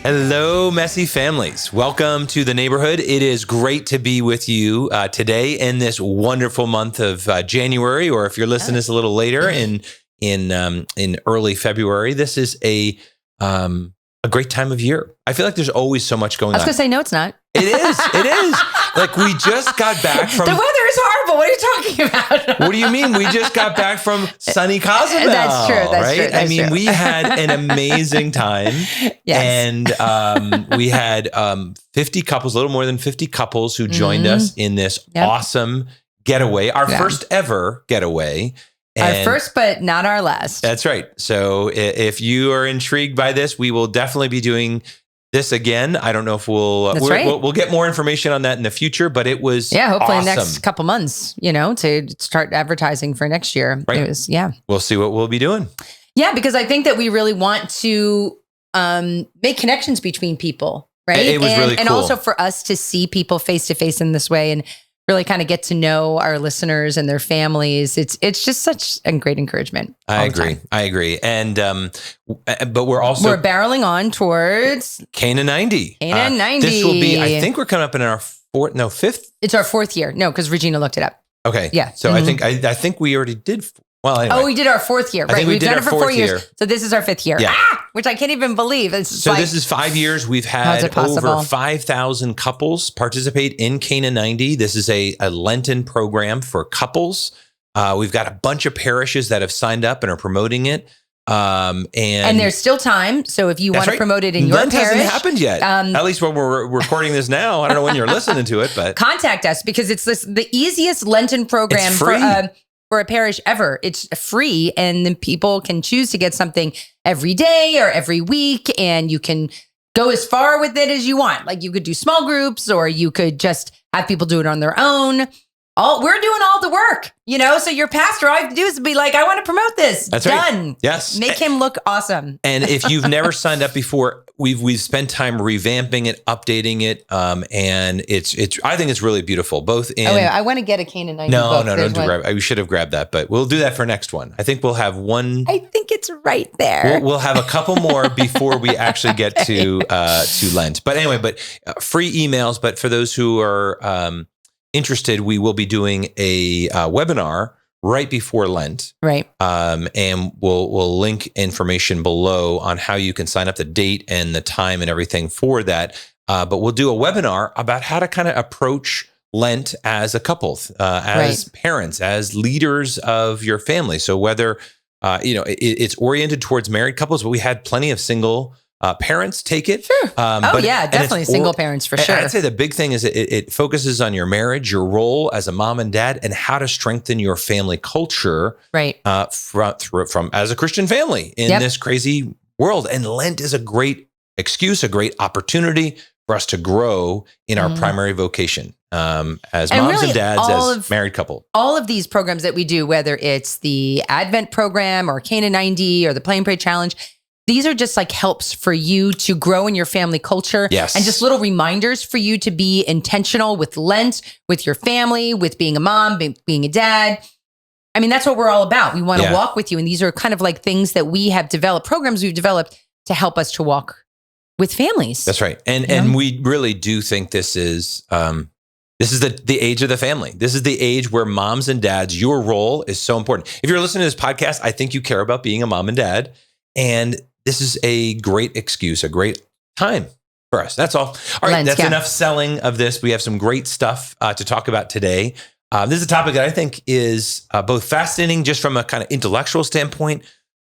Hello, messy families. Welcome to the neighborhood. It is great to be with you today in this wonderful month of January, or if you're listening to this a little later in early February. This is a great time of year. I feel like there's always so much going on. I was going to say, no, it's not. It is. It is. Like we just got back from... The weather is horrible. What are you talking about? What do you mean? We just got back from sunny Cozumel. That's true. That's right? true. I mean, we had an amazing time. Yes. And we had 50 couples, a little more than 50 couples who joined us in this awesome getaway, our first ever getaway. Our first, but not our last. That's right. So if you are intrigued by this, we will definitely be doing this again. I don't know if we'll get more information on that in the future, but it was hopefully awesome. Next couple months, to start advertising for next year. Right. It was, We'll see what we'll be doing. Yeah, because I think that we really want to make connections between people, right? It was really cool. And also for us to see people face to face in this way and really kind of get to know our listeners and their families. It's just such a great encouragement. I agree. And, but we're barreling on towards Cana 90. Cana 90. This will be, I think we're coming up in our fifth. It's our fourth year. No, because Regina looked it up. Okay. Yeah. So I think we already did. Well, anyway. Oh, we did our fourth year. Right. We've done it for 4 years. So this is our fifth year. Yeah. Which I can't even believe. So this is 5 years. We've had over 5,000 couples participate in Cana 90. This is a Lenten program for couples. We've got a bunch of parishes that have signed up and are promoting it. And there's still time. So if you want to promote it in your Lent parish. hasn't happened yet. At least when we're recording this now. I don't know when you're listening to it, but contact us because it's the easiest Lenten program for a parish ever. It's free, and then people can choose to get something every day or every week, and you can go as far with it as you want. Like you could do small groups, or you could just have people do it on their own. We're doing all the work, so your pastor, all you have to do is be like, I want to promote this. That's done. Right. Yes. Make him look awesome. And if you've never signed up before, we've spent time revamping it, updating it. And I think it's really beautiful, both in. Oh, wait, I want to get a Cana 90 book. No, don't grab it. We should have grabbed that, but we'll do that for next one. I think we'll have one. I think it's right there. We'll have a couple more before we actually get to Lent. But anyway, free emails. But for those who are, interested, we will be doing a webinar right before Lent. Right. And we'll link information below on how you can sign up, the date and the time and everything for that. But we'll do a webinar about how to kind of approach Lent as a couple, as parents, as leaders of your family. So whether, it's oriented towards married couples, but we had plenty of single parents take it. Sure. Definitely single parents for sure. I'd say the big thing is it focuses on your marriage, your role as a mom and dad, and how to strengthen your family culture. Right. From as a Christian family in this crazy world. And Lent is a great excuse, a great opportunity for us to grow in our primary vocation as moms and dads, as married couple. All of these programs that we do, whether it's the Advent program or Cana 90 or the Play and Pray Challenge, these are just like helps for you to grow in your family culture. Yes. And just little reminders for you to be intentional with Lent, with your family, with being a mom, being a dad. I mean, that's what we're all about. We want to walk with you. And these are kind of like things that we have developed, programs we've developed to help us to walk with families. That's right. And we really do think this is the age of the family. This is the age where moms and dads, your role is so important. If you're listening to this podcast, I think you care about being a mom and dad. And this is a great excuse, a great time for us. That's all. All right, that's enough selling of this. We have some great stuff to talk about today. This is a topic that I think is both fascinating just from a kind of intellectual standpoint,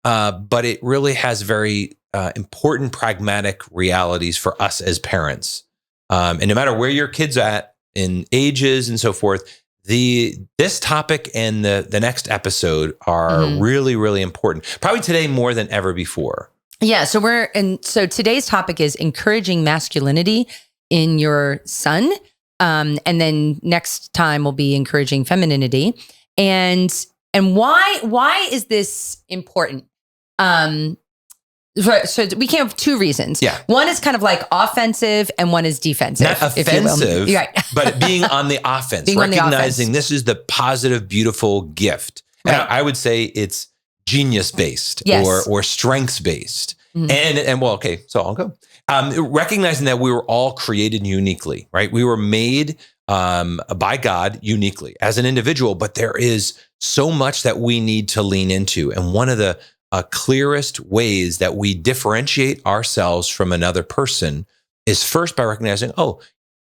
but it really has very important pragmatic realities for us as parents. And no matter where your kid's at in ages and so forth, this topic and the next episode are really, really important. Probably today more than ever before. Yeah. So today's topic is encouraging masculinity in your son. And then next time we'll be encouraging femininity. And why is this important? So we can have two reasons. Yeah. One is kind of like offensive and one is defensive. Not offensive, but being on the offense, recognizing this is the positive, beautiful gift. And I would say it's genius-based or strengths-based. Mm-hmm. And well, okay, so I'll go. Recognizing that we were all created uniquely, right? We were made by God uniquely as an individual, but there is so much that we need to lean into. And one of the clearest ways that we differentiate ourselves from another person is first by recognizing, oh,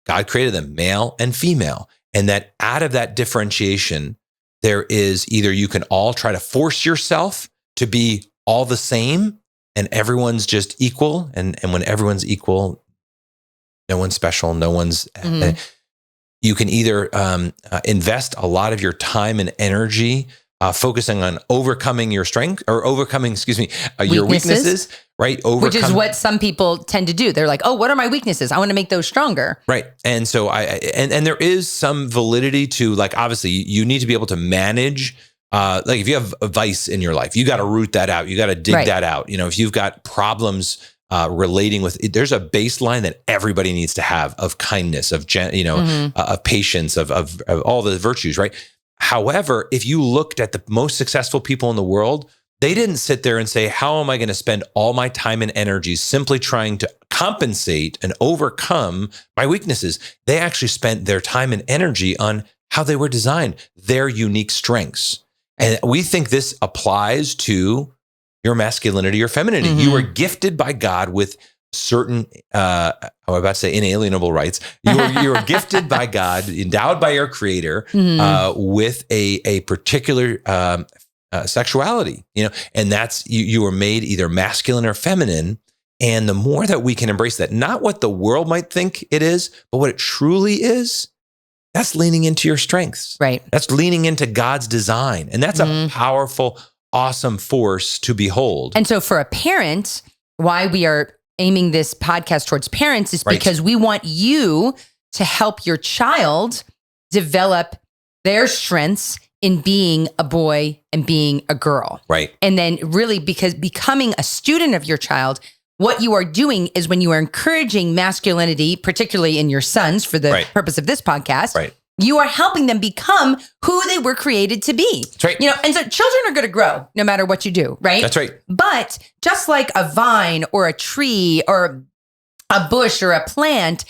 God created them male and female. And that out of that differentiation, there is either you can all try to force yourself to be all the same and everyone's just equal. And when everyone's equal, no one's special, no one's, you can either invest a lot of your time and energy focusing on overcoming your strength or overcoming, your weaknesses, right? Which is what some people tend to do. They're like, oh, what are my weaknesses? I want to make those stronger. Right. And so and there is some validity to, like, obviously you need to be able to manage, like if you have a vice in your life, you got to root that out. You got to dig that out. You know, if you've got problems relating with, there's a baseline that everybody needs to have of kindness, of of patience, of all the virtues, right? However, if you looked at the most successful people in the world, they didn't sit there and say, how am I going to spend all my time and energy simply trying to compensate and overcome my weaknesses? They actually spent their time and energy on how they were designed, their unique strengths. And we think this applies to your masculinity or femininity. You were gifted by God with certain, I'm about to say inalienable rights. You were gifted by God, endowed by your creator with a particular sexuality, and that's, you were made either masculine or feminine. And the more that we can embrace that, not what the world might think it is, but what it truly is, that's leaning into your strengths. Right. That's leaning into God's design. And that's a powerful, awesome force to behold. And so for a parent, why we are aiming this podcast towards parents is because we want you to help your child develop their strengths in being a boy and being a girl. Right. And then really, because becoming a student of your child, what you are doing is when you are encouraging masculinity, particularly in your sons for the purpose of this podcast, you are helping them become who they were created to be. That's right. And so children are going to grow no matter what you do, right? That's right. But just like a vine or a tree or a bush or a plant,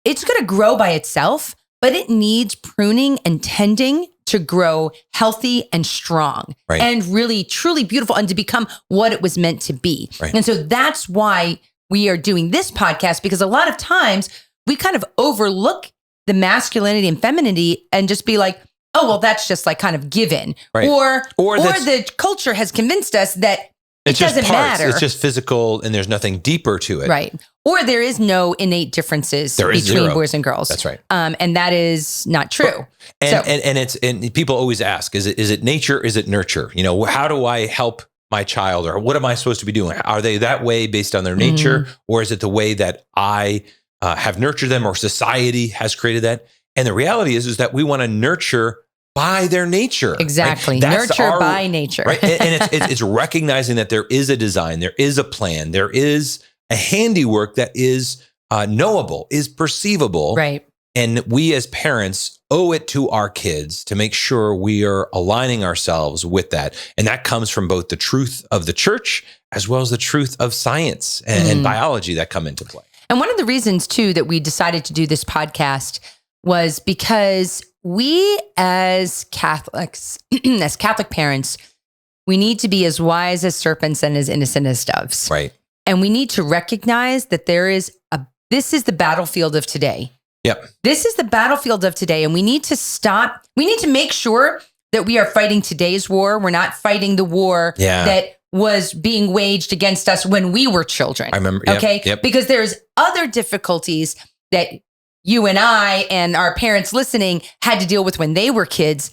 it's going to grow by itself, but it needs pruning and tending to grow healthy and strong and really, truly beautiful and to become what it was meant to be. Right. And so that's why we are doing this podcast, because a lot of times we kind of overlook the masculinity and femininity and just be like, oh, well, that's just like kind of given. Right. Or the culture has convinced us that it doesn't matter. It's just physical and there's nothing deeper to it. Right. Or there is no innate differences between boys and girls. That's right. And that is not true. And people always ask, is it nature? Is it nurture? How do I help my child, or what am I supposed to be doing? Are they that way based on their nature? Or is it the way that I have nurtured them, or society has created that? And the reality is that we want to nurture by their nature. Exactly. Right? Nurture by nature. Right. And it's recognizing that there is a design, there is a plan, there is a handiwork that is knowable, is perceivable. Right. And we as parents owe it to our kids to make sure we are aligning ourselves with that. And that comes from both the truth of the church as well as the truth of science and biology that come into play. And one of the reasons, too, that we decided to do this podcast was because we as Catholics, as Catholic parents, we need to be as wise as serpents and as innocent as doves. Right. And we need to recognize that this is the battlefield of today. Yep. This is the battlefield of today. And we need to stop. We need to make sure that we are fighting today's war. We're not fighting the war that was being waged against us when we were children. I remember. Okay. Yep. Because there's other difficulties that you and I and our parents listening had to deal with when they were kids.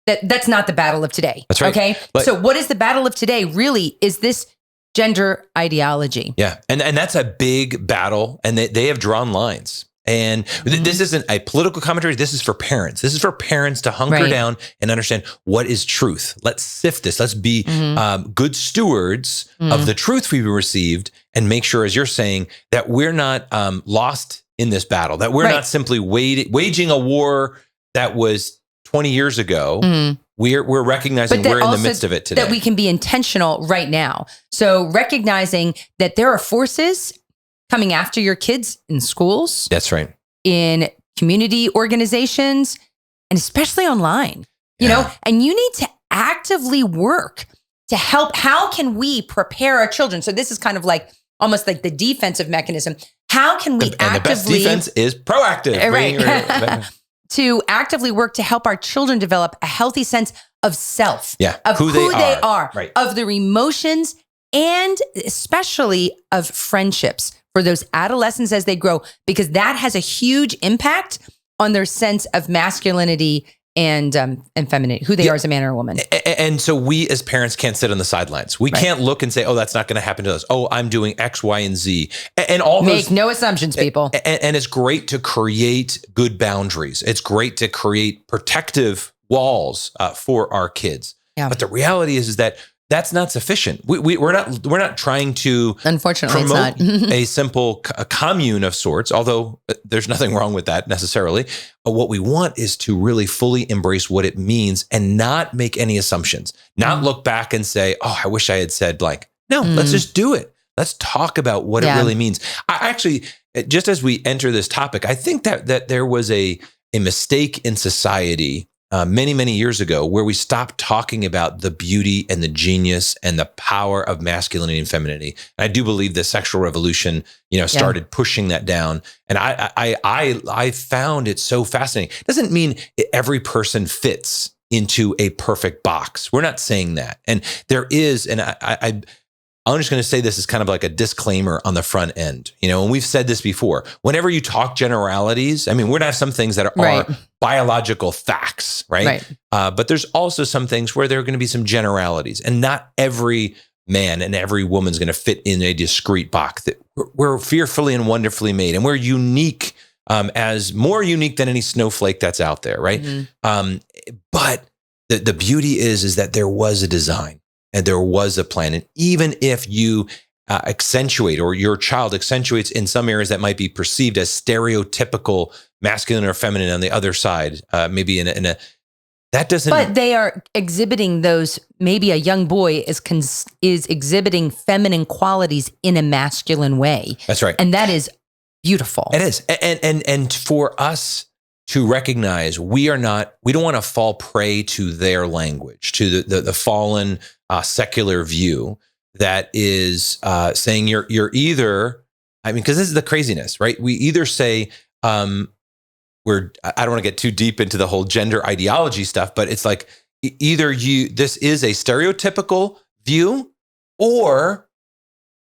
That's not the battle of today. That's right. Okay. So what is the battle of today really is this gender ideology. Yeah. And that's a big battle. And they have drawn lines. And this isn't a political commentary. This is for parents. This is for parents to hunker down and understand what is truth. Let's sift this. Let's be good stewards of the truth we've received and make sure, as you're saying, that we're not lost in this battle, that we're not simply waging a war that was 20 years ago. We're recognizing we're in the midst of it today. That we can be intentional right now. So recognizing that there are forces coming after your kids in schools. That's right. In community organizations, and especially online, you know, and you need to actively work to help. How can we prepare our children? So this is kind of like almost like the defensive mechanism. How can we actively— the best defense is proactive. Right. To actively work to help our children develop a healthy sense of self, of who they are, right. of their emotions, and especially of friendships for those adolescents as they grow, because that has a huge impact on their sense of masculinity and femininity, who they are as a man or a woman. And so we as parents can't sit on the sidelines. We can't look and say, oh, that's not going to happen to us. Oh, I'm doing X, Y, and Z. And all Make no assumptions, people. And it's great to create good boundaries. It's great to create protective walls for our kids. Yeah. But the reality is that that's not sufficient. We're not trying to, unfortunately, promote it's not. a simple commune of sorts, although there's nothing wrong with that necessarily. But what we want is to really fully embrace what it means and not make any assumptions, not look back and say, oh, I wish I had said blank. No, let's just do it. Let's talk about what it really means. I actually, just as we enter this topic, I think that there was a mistake in society many, many years ago, where we stopped talking about the beauty and the genius and the power of masculinity and femininity. And I do believe the sexual revolution, started pushing that down. And I found it so fascinating. It doesn't mean every person fits into a perfect box. We're not saying that. And there is, and I'm just going to say this is kind of like a disclaimer on the front end, and we've said this before. Whenever you talk generalities, I mean, we're going to have some things that are biological facts, right? But there's also some things where there are going to be some generalities, and not every man and every woman's going to fit in a discrete box. That we're fearfully and wonderfully made, and we're unique, as more unique than any snowflake that's out there, right? Mm-hmm. But the beauty is that there was a design. And there was a plan. And even if you accentuate, or your child accentuates in some areas that might be perceived as stereotypical masculine or feminine on the other side, maybe in a that doesn't. But they are exhibiting those. Maybe a young boy is exhibiting feminine qualities in a masculine way. That's right, and that is beautiful. It is, and for us to recognize we don't want to fall prey to their language, to the fallen secular view that is saying you're either, because this is the craziness, right? We either say I don't want to get too deep into the whole gender ideology stuff, but it's like either this is a stereotypical view, or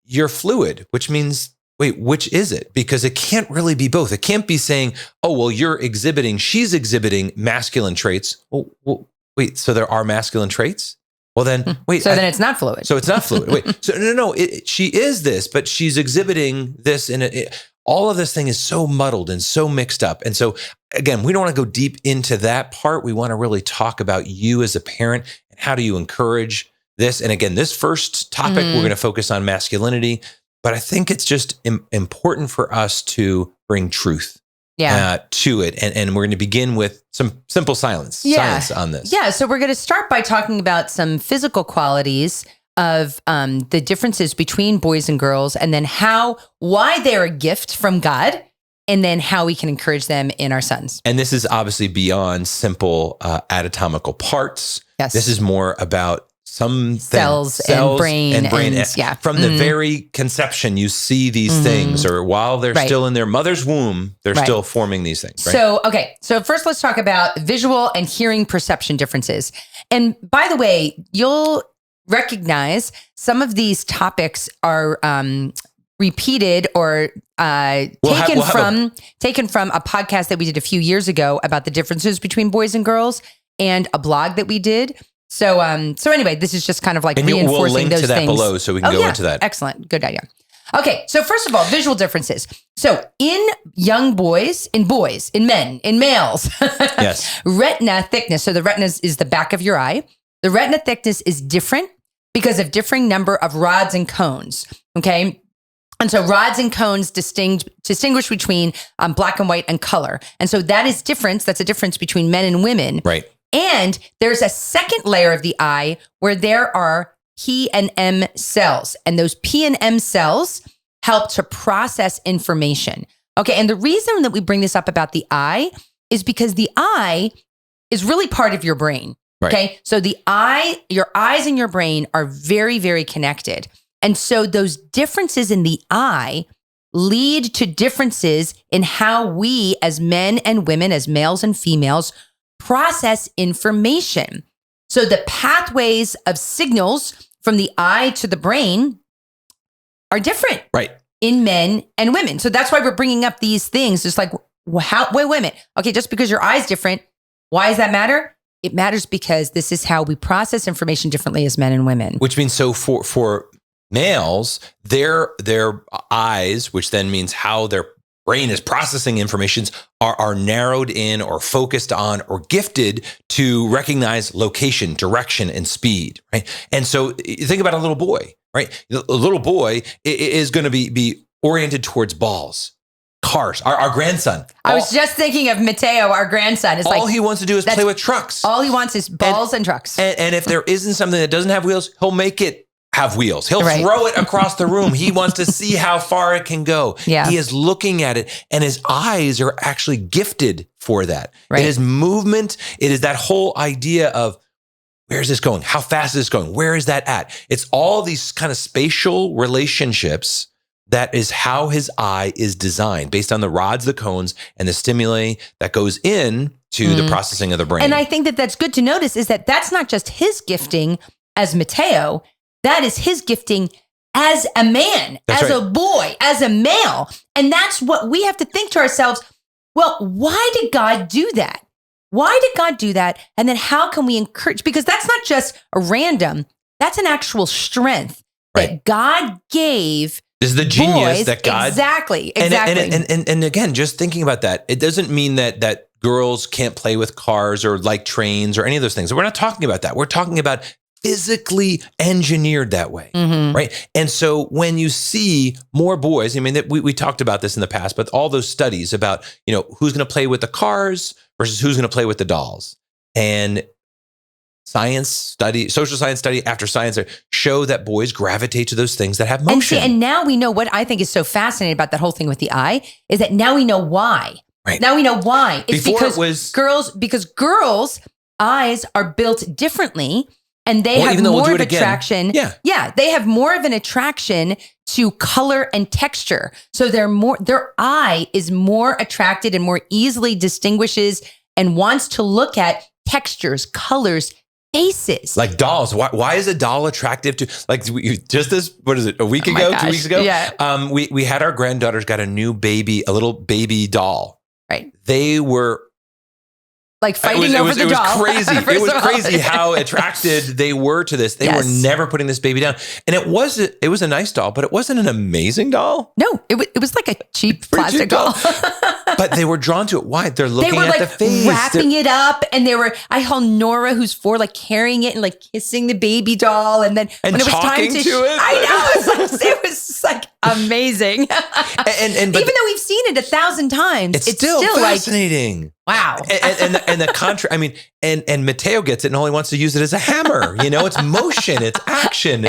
you're fluid, which means, wait, which is it? Because it can't really be both. It can't be saying, oh, well, she's exhibiting masculine traits. Well, wait, so there are masculine traits? Well, then, wait. So then it's not fluid. So it's not fluid. Wait, so no, she is this, but she's exhibiting this. All of this thing is so muddled and so mixed up. And so, again, we don't want to go deep into that part. We want to really talk about you as a parent and how do you encourage this. And again, this first topic, we're going to focus on masculinity. But I think it's just important for us to bring truth to it. And we're going to begin with some simple science on this. Yeah. So we're going to start by talking about some physical qualities of the differences between boys and girls, and then why they're a gift from God, and then how we can encourage them in our sons. And this is obviously beyond simple anatomical parts. Yes. This is more about some cells and brain. From the very conception, you see these things, or while they're still in their mother's womb, they're still forming these things. Right? So first let's talk about visual and hearing perception differences. And by the way, you'll recognize some of these topics are repeated or taken from a podcast that we did a few years ago about the differences between boys and girls, and a blog that we did. So anyway, this is just kind of like reinforcing we'll link those to that things below, so we can go into that. Excellent. Good idea. Okay. So first of all, visual differences. So in young boys, in men, in males, yes. Retina thickness. So the retina is the back of your eye. The retina thickness is different because of differing number of rods and cones. Okay. And so rods and cones distinguish between black and white and color. And so that's a difference between men and women. Right. And there's a second layer of the eye where there are P and M cells. And those P and M cells help to process information. Okay. And the reason that we bring this up about the eye is because the eye is really part of your brain. Right. Okay. So your eyes and your brain are very, very connected. And so those differences in the eye lead to differences in how we as men and women, as males and females, process information. So the pathways of signals from the eye to the brain are different. Right. In men and women. So that's why we're bringing up these things. It's like, wait a minute. Okay, just because your eye's different, why does that matter? It matters because this is how we process information differently as men and women. Which means so for males, their eyes, which then means how their brain is processing informations, are narrowed in or focused on or gifted to recognize location, direction, and speed, right? And so you think about a little boy, right? A little boy is going to be oriented towards balls, cars. Our grandson. I was just thinking of Mateo, our grandson. All he wants to do is play with trucks. All he wants is balls and trucks. And if there isn't something that doesn't have wheels, he'll make it have wheels. He'll throw it across the room. He wants to see how far it can go. Yeah. He is looking at it, and his eyes are actually gifted for that. Right. It is movement. It is that whole idea of where's this going? How fast is this going? Where is that at? It's all these kind of spatial relationships. That is how his eye is designed based on the rods, the cones, and the stimuli that goes in to the processing of the brain. And I think that that's good to notice is that that's not just his gifting as Mateo. That is his gifting as a man, as a boy, as a male. And that's what we have to think to ourselves. Well, why did God do that? Why did God do that? And then how can we encourage? Because that's not just a random, that's an actual strength that God gave. This is the genius that God... Exactly. And again, just thinking about that, it doesn't mean that girls can't play with cars or like trains or any of those things. We're not talking about that. We're talking about physically engineered that way, right? And so when you see more boys, I mean, we talked about this in the past, but all those studies about, who's going to play with the cars versus who's going to play with the dolls. And social science study after science show that boys gravitate to those things that have motion. And now we know what I think is so fascinating about that whole thing with the eye is that now we know why. Right. Now we know why. It's because girls' eyes are built differently. And they have more of attraction. Yeah. They have more of an attraction to color and texture. So their eye is more attracted and more easily distinguishes and wants to look at textures, colors, faces. Like dolls. Why is a doll attractive to, just this, what is it, a week ago, 2 weeks ago? Yeah. We had our granddaughters got a little baby doll. Right. They were fighting over the doll. Crazy. It was crazy how attracted they were to this. They were never putting this baby down. And it was a nice doll, but it wasn't an amazing doll. No, it was like a cheap plastic doll. But they were drawn to it. Why? They're looking at the face. Wrapping it up. And I held Nora, who's 4, carrying it and kissing the baby doll. And then when it was time to it. I know. It was amazing. But even though we've seen it 1,000 times, it's still fascinating. Wow. And the contrast, and Mateo gets it and only wants to use it as a hammer. It's motion, it's action.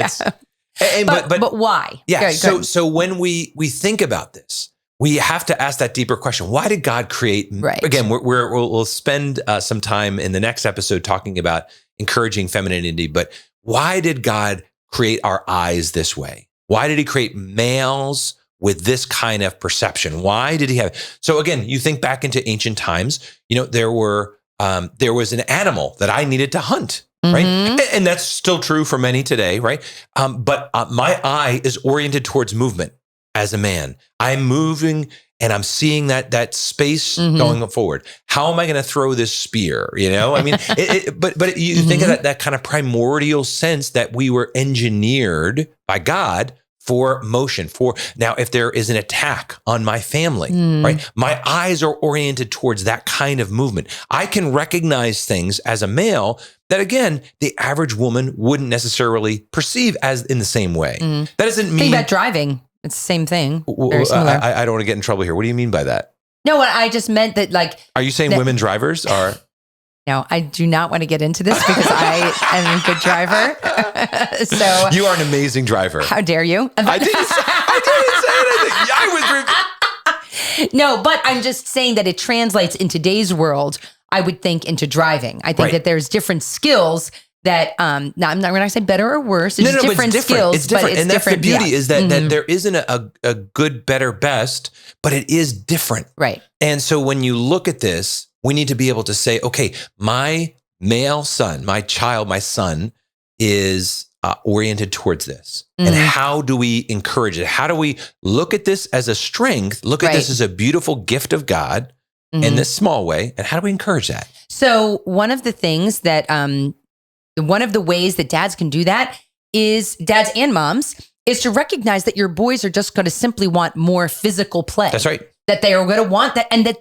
But why? Yeah. So when we think about this, we have to ask that deeper question. Why did God create? Right. Again, we'll spend some time in the next episode talking about encouraging femininity, but why did God create our eyes this way? Why did he create males with this kind of perception? Why did he have it? So again, you think back into ancient times, there was an animal that I needed to hunt, right? And that's still true for many today, right? But my eye is oriented towards movement as a man. I'm moving and I'm seeing that space going forward. How am I going to throw this spear? But you think of that kind of primordial sense that we were engineered by God for motion. Now, if there is an attack on my family, right? My eyes are oriented towards that kind of movement. I can recognize things as a male that, again, the average woman wouldn't necessarily perceive as in the same way. That doesn't mean... Think about driving. It's the same thing. Very similar. I don't want to get in trouble here. What do you mean by that? No, I just meant that Are you saying women drivers are... No, I do not want to get into this because I am a good driver. So you are an amazing driver. How dare you? I didn't say No, but I'm just saying that it translates in today's world, I would think, into driving. I think that there's different skills that, now I'm not going to say better or worse. It's different skills. It's different. But and that's the beauty is that there isn't a good, better, best, but it is different. Right. And so when you look at this, we need to be able to say, okay, my male son, my child, my son is oriented towards this. And how do we encourage it? How do we look at this as a strength, look at this as a beautiful gift of God in this small way? And how do we encourage that? So one of the things that, one of the ways that dads can do that is, dads and moms, is to recognize that your boys are just going to simply want more physical play. That's right. That they are going to want that, and that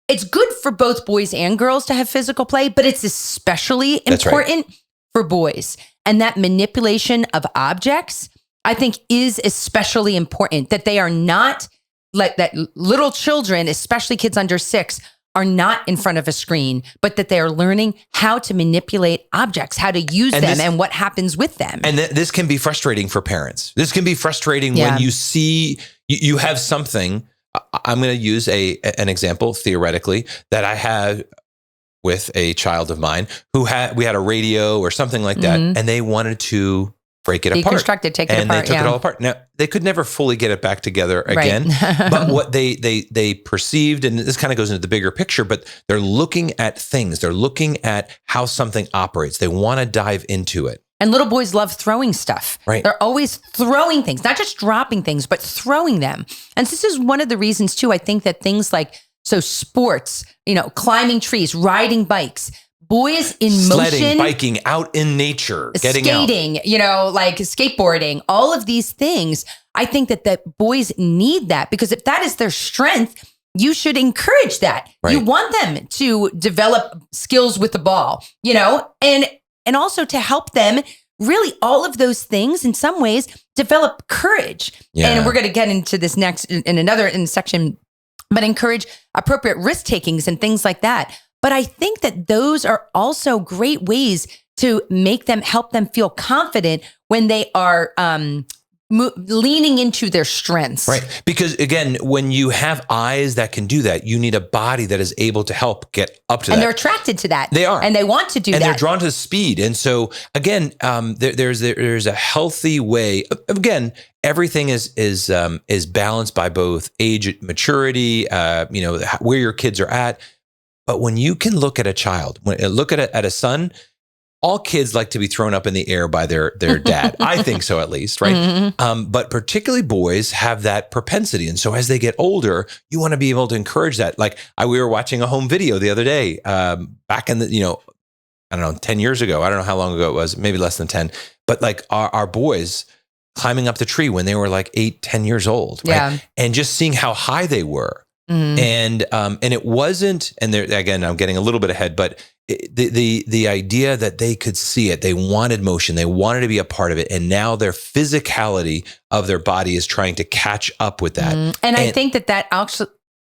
it's good for both boys and girls to have physical play, but it's especially important for boys. And that manipulation of objects, I think, is especially important, that they are not like that. Little children, especially kids under 6, are not in front of a screen, but that they are learning how to manipulate objects, how to use them, and what happens with them. And this can be frustrating for parents. This can be frustrating when you see, you have something. I'm going to use an example theoretically that I had with a child of mine we had a radio or something like that, and they wanted to break it apart. Deconstruct it, take it apart. And they took it all apart. Now, they could never fully get it back together again. But what they perceived, and this kind of goes into the bigger picture, but they're looking at things. They're looking at how something operates. They want to dive into it. And little boys love throwing stuff. Right. They're always throwing things, not just dropping things, but throwing them. And this is one of the reasons too, I think that things like, sports, climbing trees, riding bikes, boys in sledding, motion, biking, out in nature, getting skating, like skateboarding, all of these things. I think that boys need that, because if that is their strength, you should encourage that. Right. You want them to develop skills with the ball, and also to help them really all of those things in some ways develop courage. Yeah. And we're going to get into this next in another section, but encourage appropriate risk takings and things like that. But I think that those are also great ways to help them feel confident when they are leaning into their strengths. Right. Because again, when you have eyes that can do that, you need a body that is able to help get up to that. And they're attracted to that. They are. And they want to do that. And they're drawn to speed. And so again, there's a healthy way. Again, everything is balanced by both age, maturity, where your kids are at. But when you can look at a child, look at a son, all kids like to be thrown up in the air by their dad. I think so, at least, right? Mm-hmm. But particularly boys have that propensity. And so as they get older, you want to be able to encourage that. Like we were watching a home video the other day, back in the, 10 years ago. I don't know how long ago it was, maybe less than 10. But like our boys climbing up the tree when they were like 8, 10 years old. Right? Yeah. And just seeing how high they were. Mm-hmm. And it wasn't, and there, again, I'm getting a little bit ahead, but the idea that they could see it, they wanted motion, they wanted to be a part of it. And now their physicality of their body is trying to catch up with that. Mm-hmm. And I think that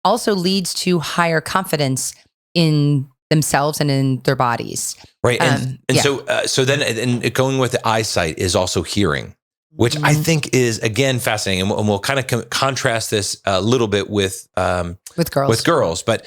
also leads to higher confidence in themselves and in their bodies. Right. So then going with the eyesight is also hearing, which I think is, again, fascinating. And we'll kind of contrast this a little bit with girls. But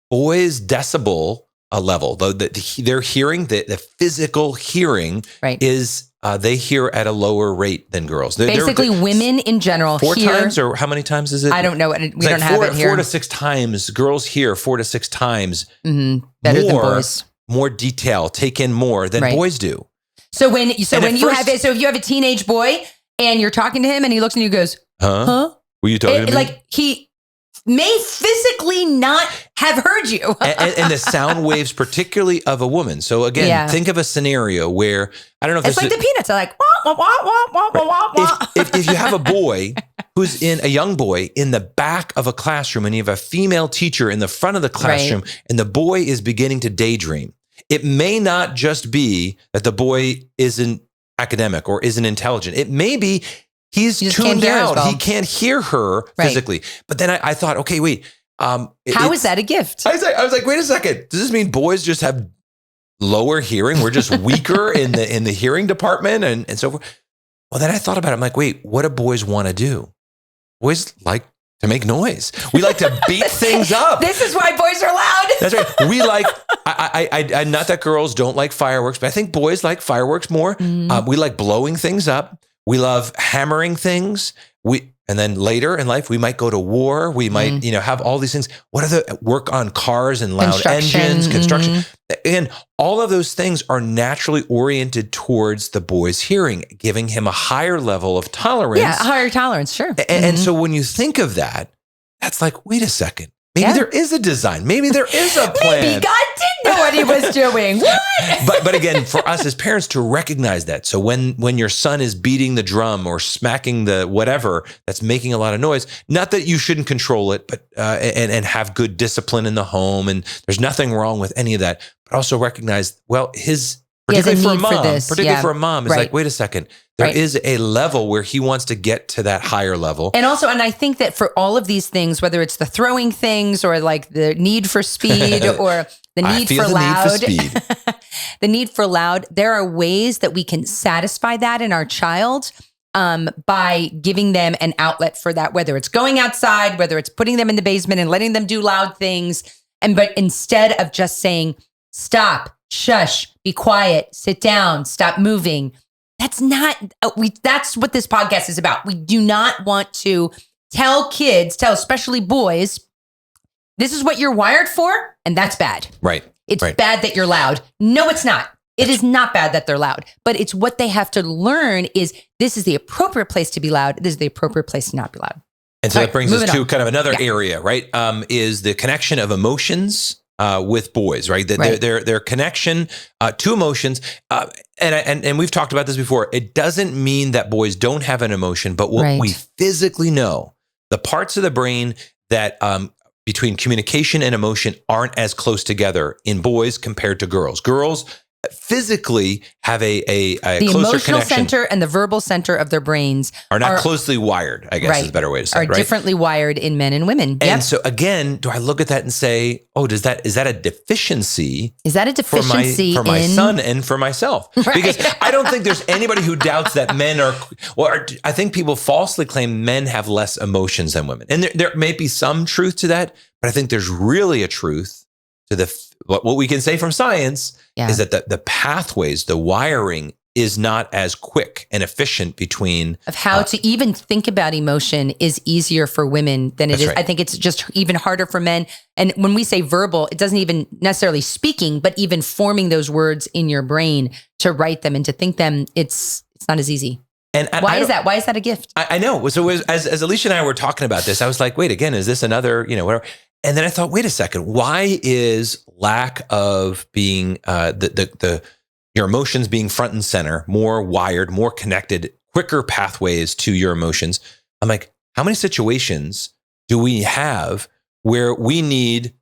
boys' decibel level, their hearing, the physical hearing is they hear at a lower rate than girls. Basically, women in general 4 times, or how many times is it? I don't know. We don't have it here. 4 to 6 times. Girls hear 4 to 6 times better than boys. More detail, take in more than boys do. So if you have a teenage boy and you're talking to him and he looks and you goes, huh? Were you talking to me? Like he may physically not have heard you. and the sound waves, particularly of a woman. So again, think of a scenario where, I don't know if it's like the peanuts are like, wah, wah, wah, wah, wah, wah, wah. If you have a boy who's a young boy in the back of a classroom and you have a female teacher in the front of the classroom and the boy is beginning to daydream, it may not just be that the boy isn't academic or isn't intelligent. It may be he's tuned out. He can't hear her physically. But then I thought, okay, wait. How is that a gift? I was like, wait a second. Does this mean boys just have lower hearing? We're just weaker in the hearing department and so forth. Well, then I thought about it. I'm like, wait, what do boys want to do? boys like to make noise. We like to beat things up. This is why boys are loud. That's right. We like, I not that girls don't like fireworks, but I think boys like fireworks more. We like blowing things up. We love hammering things. And then later in life, we might go to war. We might, have all these things. What are the work on cars and loud engines, construction? And all of those things are naturally oriented towards the boy's hearing, giving him a higher level of tolerance. Yeah, a higher tolerance, sure. And so when you think of that, that's like, wait a second. Maybe there is a design. Maybe there is a plan. Maybe God did know what he was doing. What? But again, for us as parents to recognize that. So when your son is beating the drum or smacking the whatever that's making a lot of noise, not that you shouldn't control it, but and have good discipline in the home, and there's nothing wrong with any of that. But also recognize, well, particularly for a mom, is like, wait a second. There is a level where he wants to get to that higher level. And I think that for all of these things, whether it's the throwing things or like the need for speed or the need for loud, the need for loud, there are ways that we can satisfy that in our child by giving them an outlet for that, whether it's going outside, whether it's putting them in the basement and letting them do loud things. But instead of just saying, stop, shush, be quiet, sit down, stop moving. That's what this podcast is about. We do not want to tell especially boys, this is what you're wired for, and that's bad. Right. It's bad that you're loud. No, it's not. It is not bad that they're loud, but it's what they have to learn is this is the appropriate place to be loud. This is the appropriate place to not be loud. And so that brings us to kind of another area, right? Is the connection of emotions with boys, right? Their connection to emotions. And we've talked about this before. It doesn't mean that boys don't have an emotion, but what we physically know, the parts of the brain that between communication and emotion aren't as close together in boys compared to girls. Girls physically have a the closer emotional connection. Center and the verbal center of their brains are not closely wired, I guess is a better way to say it. Are differently wired in men and women. And so again, do I look at that and say, is that a deficiency? Is that a deficiency for my son and for myself? Right. Because I don't think there's anybody who doubts that men are, I think people falsely claim men have less emotions than women. And there may be some truth to that, but I think there's really a truth to what we can say from science is that the pathways, the wiring is not as quick and efficient between of how to even think about emotion is easier for women than it is. Right. I think it's just even harder for men. And when we say verbal, it doesn't even necessarily speaking, but even forming those words in your brain to write them and to think them, it's not as easy. And why is that? Why is that a gift? I know. So as Alicia and I were talking about this, I was like, wait, again, is this another, whatever? And then I thought, wait a second, why is lack of being your emotions being front and center, more wired, more connected, quicker pathways to your emotions? I'm like, how many situations do we have where we need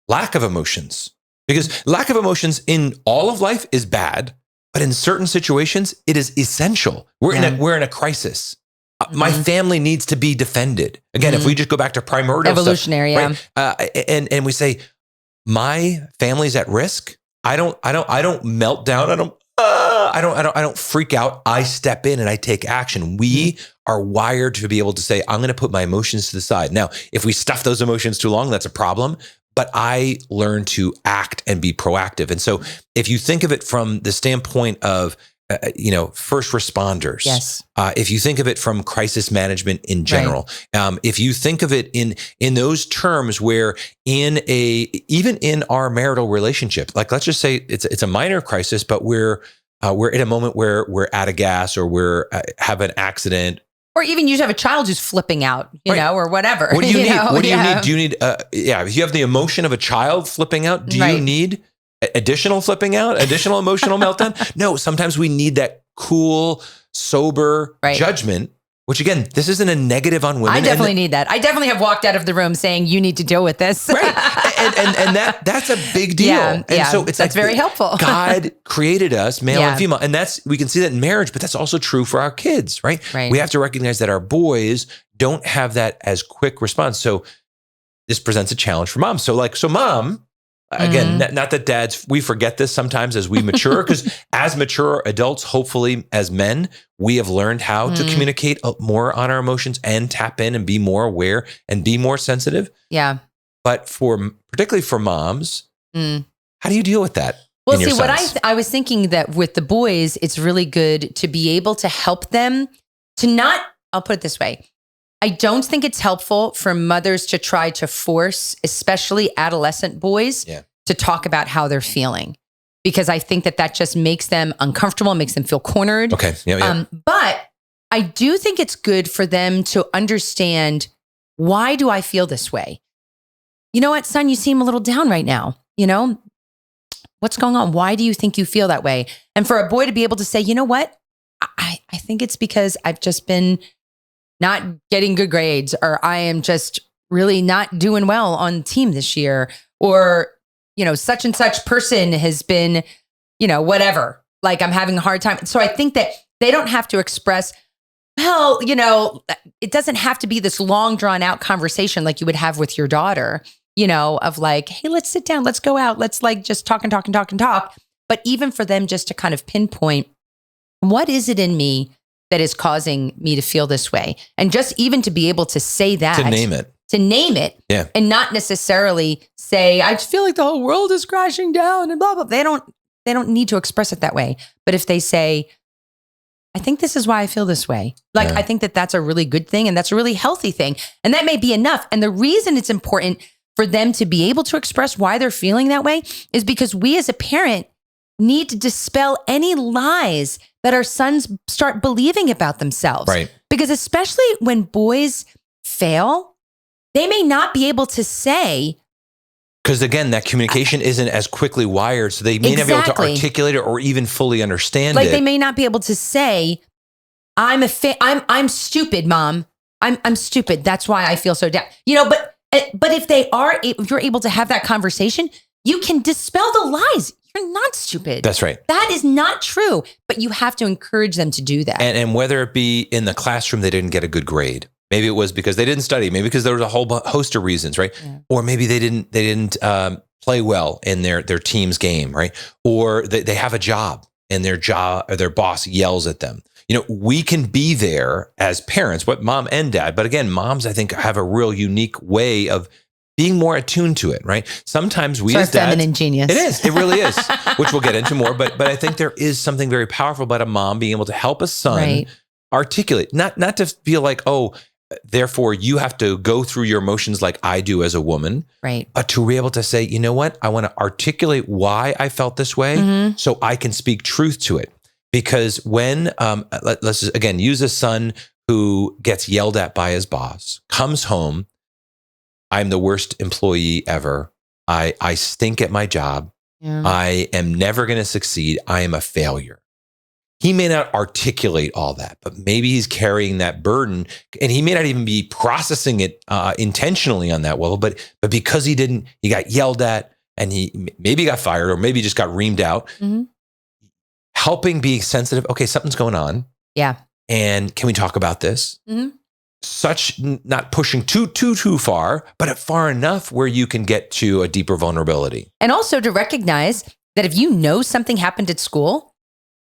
lack of emotions? Because lack of emotions in all of life is bad, but in certain situations, it is essential. We're in a crisis. My family needs to be defended. Again, if we just go back to primordial evolutionary, stuff, right? And we say, my family's at risk. I don't melt down. I don't freak out. I step in and I take action. We are wired to be able to say, I'm going to put my emotions to the side. Now, if we stuff those emotions too long, that's a problem. But I learn to act and be proactive. And so if you think of it from the standpoint of first responders. Yes. If you think of it from crisis management in general, if you think of it in those terms, where even in our marital relationship, like let's just say it's a minor crisis, but we're in a moment where we're out of gas or have an accident. Or even you have a child who's flipping out, or whatever. What do you need? What do you need? Do you need? If you have the emotion of a child flipping out, do you need additional flipping out, additional emotional meltdown? No, sometimes we need that cool, sober judgment, which again, this isn't a negative on women. I definitely need that. I definitely have walked out of the room saying, you need to deal with this. Right. And that's a big deal. Yeah, and so that's very helpful. God created us, male and female. And we can see that in marriage, but that's also true for our kids, right? We have to recognize that our boys don't have that as quick response. So this presents a challenge for mom. So mom, Again, not that dads, we forget this sometimes as we mature, because as mature adults, hopefully as men, we have learned how to communicate more on our emotions and tap in and be more aware and be more sensitive. Yeah. But particularly for moms, how do you deal with that? Well, see, what I was thinking that with the boys, it's really good to be able to help them to not, I'll put it this way. I don't think it's helpful for mothers to try to force, especially adolescent boys, to talk about how they're feeling, because I think that just makes them uncomfortable, makes them feel cornered. Okay. Yeah. But I do think it's good for them to understand, why do I feel this way? You know what, son, you seem a little down right now. You know, what's going on? Why do you think you feel that way? And for a boy to be able to say, you know what, I think it's because I've just been not getting good grades, or I am just really not doing well on the team this year, or, you know, such and such person has been, you know, whatever, like I'm having a hard time. So I think that they don't have to express, well, you know, it doesn't have to be this long drawn out conversation like you would have with your daughter, you know, of like, hey, let's sit down, let's go out, let's like just talk and talk and talk and talk. But even for them just to kind of pinpoint, what is it in me that is causing me to feel this way? And just even to be able to say that. To name it. Yeah. And not necessarily say, I feel like the whole world is crashing down and blah, blah. They don't need to express it that way. But if they say, I think this is why I feel this way. Like, I think that that's a really good thing. And that's a really healthy thing. And that may be enough. And the reason it's important for them to be able to express why they're feeling that way is because we as a parent need to dispel any lies that our sons start believing about themselves. Right. Because especially when boys fail, they may not be able to say. Because again, that communication isn't as quickly wired, so they may not be able to articulate it or even fully understand it. Like they may not be able to say, I'm stupid, mom. I'm stupid. That's why I feel so down. You know, but if you're able to have that conversation, you can dispel the lies. You're not stupid. That's right. That is not true. But you have to encourage them to do that. And whether it be in the classroom, they didn't get a good grade. Maybe it was because they didn't study. Maybe because there was a whole host of reasons, right? Yeah. Or maybe they didn't play well in their team's game, right? Or they have a job and their boss yells at them. You know, we can be there as parents, what mom and dad. But again, moms, I think, have a real unique way of being more attuned to it, right? Sometimes we as dads, feminine genius. It is. It really is, which we'll get into more. But I think there is something very powerful about a mom being able to help a son articulate, not to feel like, oh, therefore you have to go through your emotions like I do as a woman, right? But to be able to say, you know what, I want to articulate why I felt this way so I can speak truth to it. Because when, let's just, again, use a son who gets yelled at by his boss, comes home, I'm the worst employee ever. I stink at my job. Yeah. I am never going to succeed. I am a failure. He may not articulate all that, but maybe he's carrying that burden, and he may not even be processing it intentionally on that level. But because he got yelled at, and he maybe got fired, or maybe just got reamed out. Mm-hmm. Helping be sensitive. Okay, something's going on. Yeah. And can we talk about this? Mm-hmm. Not pushing too far, but far enough where you can get to a deeper vulnerability. And also to recognize that if you know something happened at school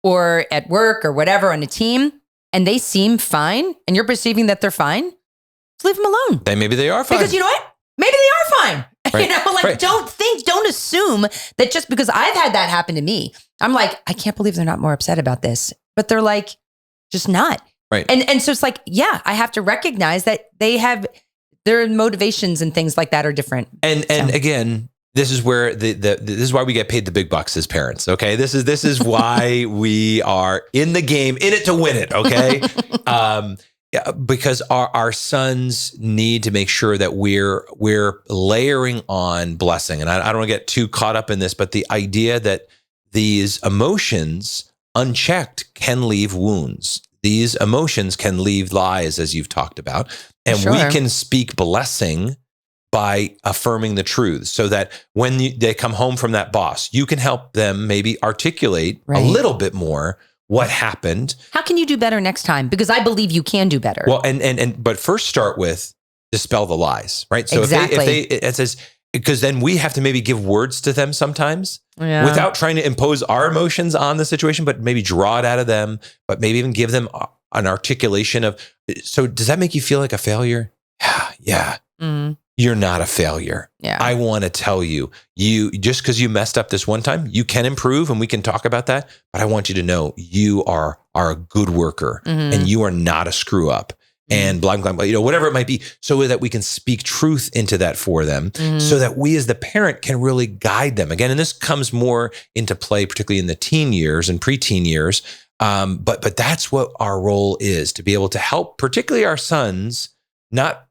or at work or whatever on a team, and they seem fine, and you're perceiving that they're fine, just leave them alone. Then maybe they are fine. Because you know what? Maybe they are fine. Right. You know, like don't assume that just because I've had that happen to me, I'm like, I can't believe they're not more upset about this. But they're like, just not. Right. And so it's like, yeah, I have to recognize that they have their motivations and things like that are different. And again, this is where this is why we get paid the big bucks as parents. Okay. This is why we are in the game, in it to win it. Okay. Because our sons need to make sure that we're layering on blessing. And I don't want to get too caught up in this, but the idea that these emotions unchecked can leave wounds. These emotions can leave lies, as you've talked about. And we can speak blessing by affirming the truth, so that when they come home from that boss, you can help them maybe articulate a little bit more what happened. How can you do better next time? Because I believe you can do better. Well, but first start with dispel the lies, right? So if it says, because then we have to maybe give words to them sometimes without trying to impose our emotions on the situation, but maybe draw it out of them, but maybe even give them an articulation of, so does that make you feel like a failure? Yeah. Mm. You're not a failure. Yeah. I want to tell you, just because you messed up this one time, you can improve and we can talk about that. But I want you to know you are a good worker and you are not a screw up and blah, blah, blah, whatever it might be, so that we can speak truth into that for them so that we as the parent can really guide them. Again, and this comes more into play, particularly in the teen years and preteen years. But that's what our role is, to be able to help, particularly our sons, not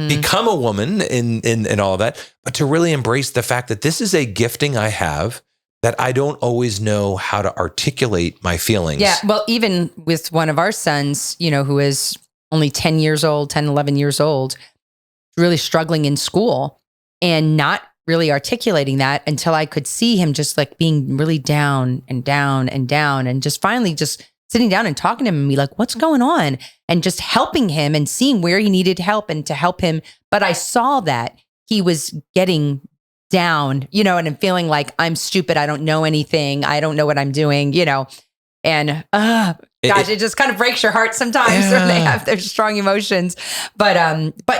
become a woman in all of that, but to really embrace the fact that this is a gifting I have that I don't always know how to articulate my feelings. Yeah. Well, even with one of our sons, who is only 10, 11 years old, really struggling in school and not really articulating that until I could see him just like being really down and down and down, and just finally just sitting down and talking to him and be like, what's going on? And just helping him and seeing where he needed help and to help him. But I saw that he was getting down, and I'm feeling like I'm stupid. I don't know anything. I don't know what I'm doing, and it just kind of breaks your heart sometimes when they have their strong emotions. But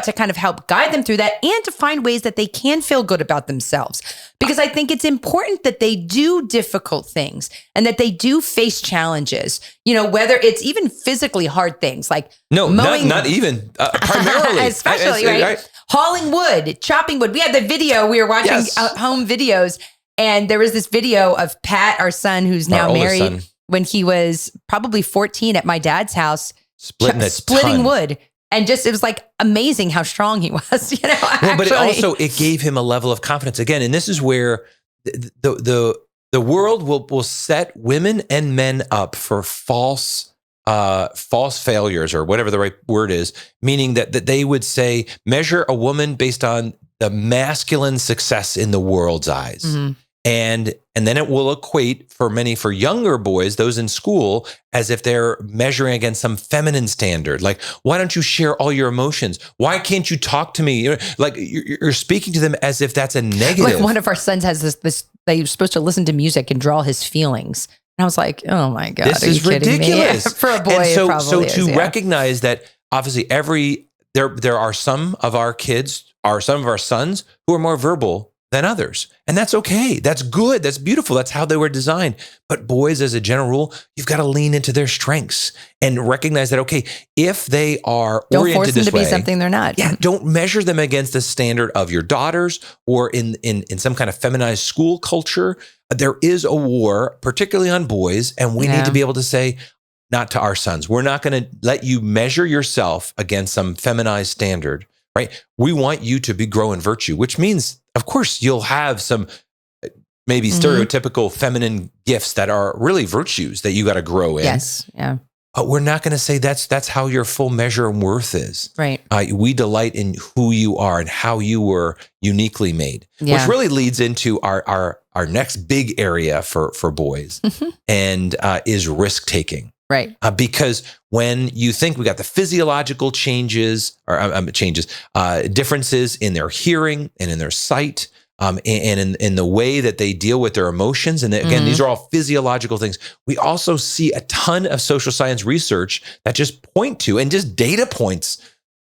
to kind of help guide them through that and to find ways that they can feel good about themselves. Because I think it's important that they do difficult things and that they do face challenges, whether it's even physically hard things like mowing, not even primarily, especially right? Hauling wood, chopping wood. We had the video, we were watching home videos, and there was this video of Pat, our son, who's now married, when he was probably 14 at my dad's house, splitting wood. And just, it was like amazing how strong he was, Well, but it gave him a level of confidence again. And this is where the world will set women and men up for false failures, or whatever the right word is, meaning that they would say, measure a woman based on the masculine success in the world's eyes. Mm-hmm. And then it will equate for younger boys, those in school, as if they're measuring against some feminine standard. Like, why don't you share all your emotions? Why can't you talk to me? Like you're speaking to them as if that's a negative. Like one of our sons has this they're supposed to listen to music and draw his feelings. And I was like, oh my God, this is ridiculous. For a boy, and so, it probably is, to recognize that obviously there are some of our kids, some of our sons who are more verbal than others. And that's okay. That's good. That's beautiful. That's how they were designed. But boys, as a general rule, you've got to lean into their strengths and recognize that, okay, if they are don't oriented force them this to way, be something they're not. Yeah, don't measure them against the standard of your daughters or in some kind of feminized school culture. There is a war, particularly on boys, and we need to be able to say, not to our sons, we're not going to let you measure yourself against some feminized standard, right? We want you to grow in virtue, which means, of course, you'll have some maybe stereotypical feminine gifts that are really virtues that you got to grow in. Yes, yeah. But we're not going to say that's how your full measure and worth is. Right. We delight in who you are and how you were uniquely made, which really leads into our next big area for boys, and is risk taking. Right. Because when you think we got the physiological changes or differences in their hearing and in their sight, and in the way that they deal with their emotions. And again, these are all physiological things. We also see a ton of social science research that just point to, and just data points,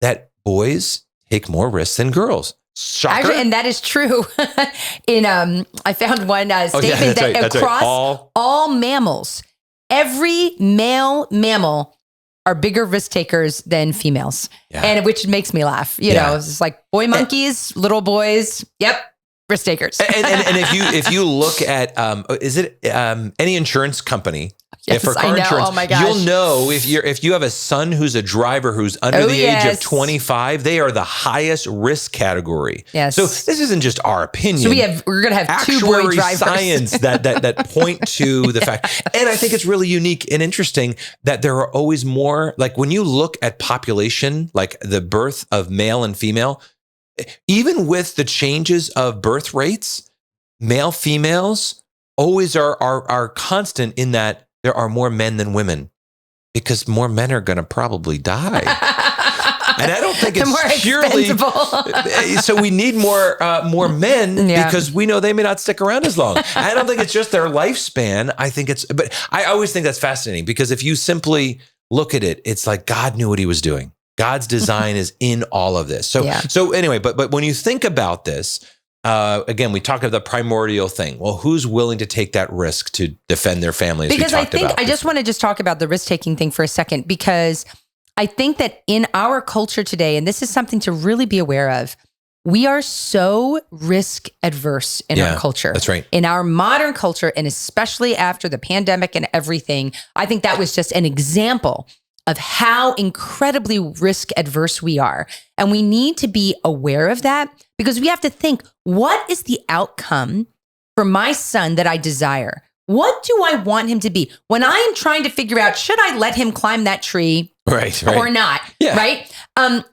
that boys take more risks than girls. Shocker. Actually, and that is true. I found one statement that across all mammals, every male mammal are bigger risk takers than females. Yeah. And which makes me laugh. You know, it's just like boy monkeys, little boys. Yep. Risk takers. and if you look at, is it any insurance company? Yes, for car insurance, oh my gosh. You'll know if you have a son who's a driver who's under the age of 25, they are the highest risk category. Yes. So this isn't just our opinion. So we're going to have two boy drivers. Science that point to the fact. And I think it's really unique and interesting that there are always more, like when you look at population, like the birth of male and female, even with the changes of birth rates, male, females always are constant in that there are more men than women, because more men are going to probably die. And I don't think it's more purely. So we need more men because we know they may not stick around as long. I don't think it's just their lifespan. I think but I always think that's fascinating because if you simply look at it, it's like God knew what he was doing. God's design is in all of this. So anyway, but when you think about this, again, we talk about the primordial thing. Well, who's willing to take that risk to defend their family? Because I think I just want to talk about the risk-taking thing for a second, because I think that in our culture today, and this is something to really be aware of, we are so risk adverse in our culture. That's right. In our modern culture, and especially after the pandemic and everything, I think that was just an example of how incredibly risk adverse we are. And we need to be aware of that because we have to think, what is the outcome for my son that I desire? What do I want him to be? When I am trying to figure out, should I let him climb that tree or not? Yeah. Right? I'm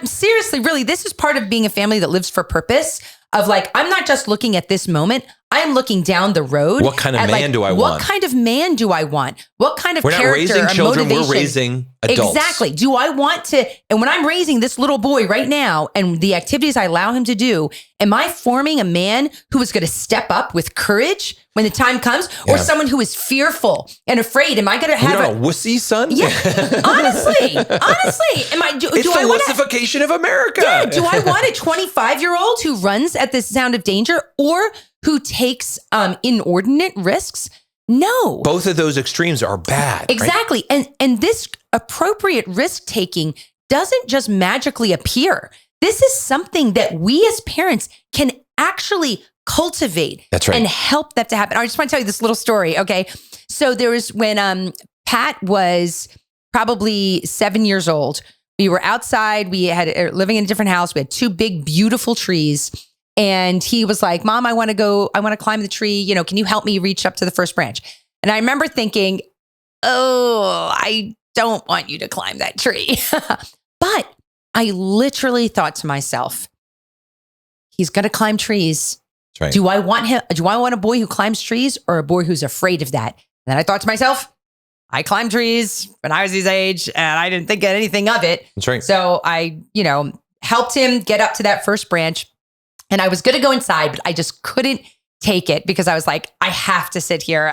seriously, really, this is part of being a family that lives for purpose of like, I'm not just looking at this moment. I'm looking down the road. What kind of man do I want? What kind of man do I want? What kind of character or motivation? We're not raising children, we're raising adults. Exactly. Do I want to, and when I'm raising this little boy right now and the activities I allow him to do, am I forming a man who is going to step up with courage when the time comes, or someone who is fearful and afraid? Am I going to have a wussy son? Yeah. honestly, am I? It's the wussification of America. Yeah. Do I want a 25-year-old who runs at the sound of danger, or who takes inordinate risks? No. Both of those extremes are bad. Exactly. Right? And this appropriate risk taking doesn't just magically appear. This is something that we as parents can actually cultivate and help that to happen. I just want to tell you this little story. Okay. So there was when Pat was probably 7 years old, we were outside, we had living in a different house. We had two big, beautiful trees. And he was like, Mom, I want to climb the tree. You know, can you help me reach up to the first branch? And I remember thinking, oh, I don't want you to climb that tree. But I literally thought to myself, he's going to climb trees. That's right. Do I want a boy who climbs trees or a boy who's afraid of that? And then I thought to myself, I climbed trees when I was his age and I didn't think anything of it. That's right. So I, helped him get up to that first branch. And I was going to go inside, but I just couldn't take it because I was like, I have to sit here.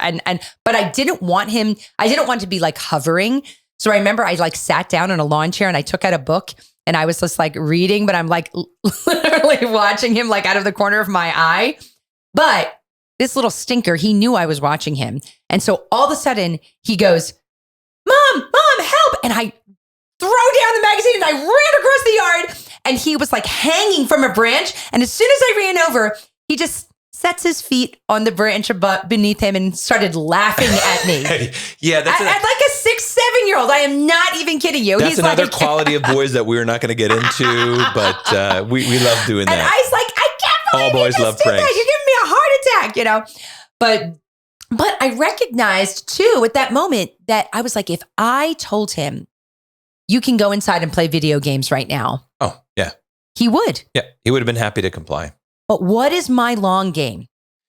But I didn't want to be like hovering. So I remember I like sat down in a lawn chair and I took out a book and I was just like reading, but I'm like literally watching him like out of the corner of my eye. But this little stinker, he knew I was watching him. And so all of a sudden he goes, Mom, help. And I throw down the magazine and I ran across the yard. And he was like hanging from a branch. And as soon as I ran over, he just sets his feet on the branch beneath him and started laughing at me. Yeah, that's at like a 6-7-year-old. I am not even kidding you. That's another quality of boys that we're not going to get into, but we love doing that. And I was like, I can't believe all boys love pranks. You're giving me a heart attack, But I recognized too at that moment that I was like, if I told him, you can go inside and play video games right now. Oh, yeah. He would. Yeah, he would have been happy to comply. But what is my long game?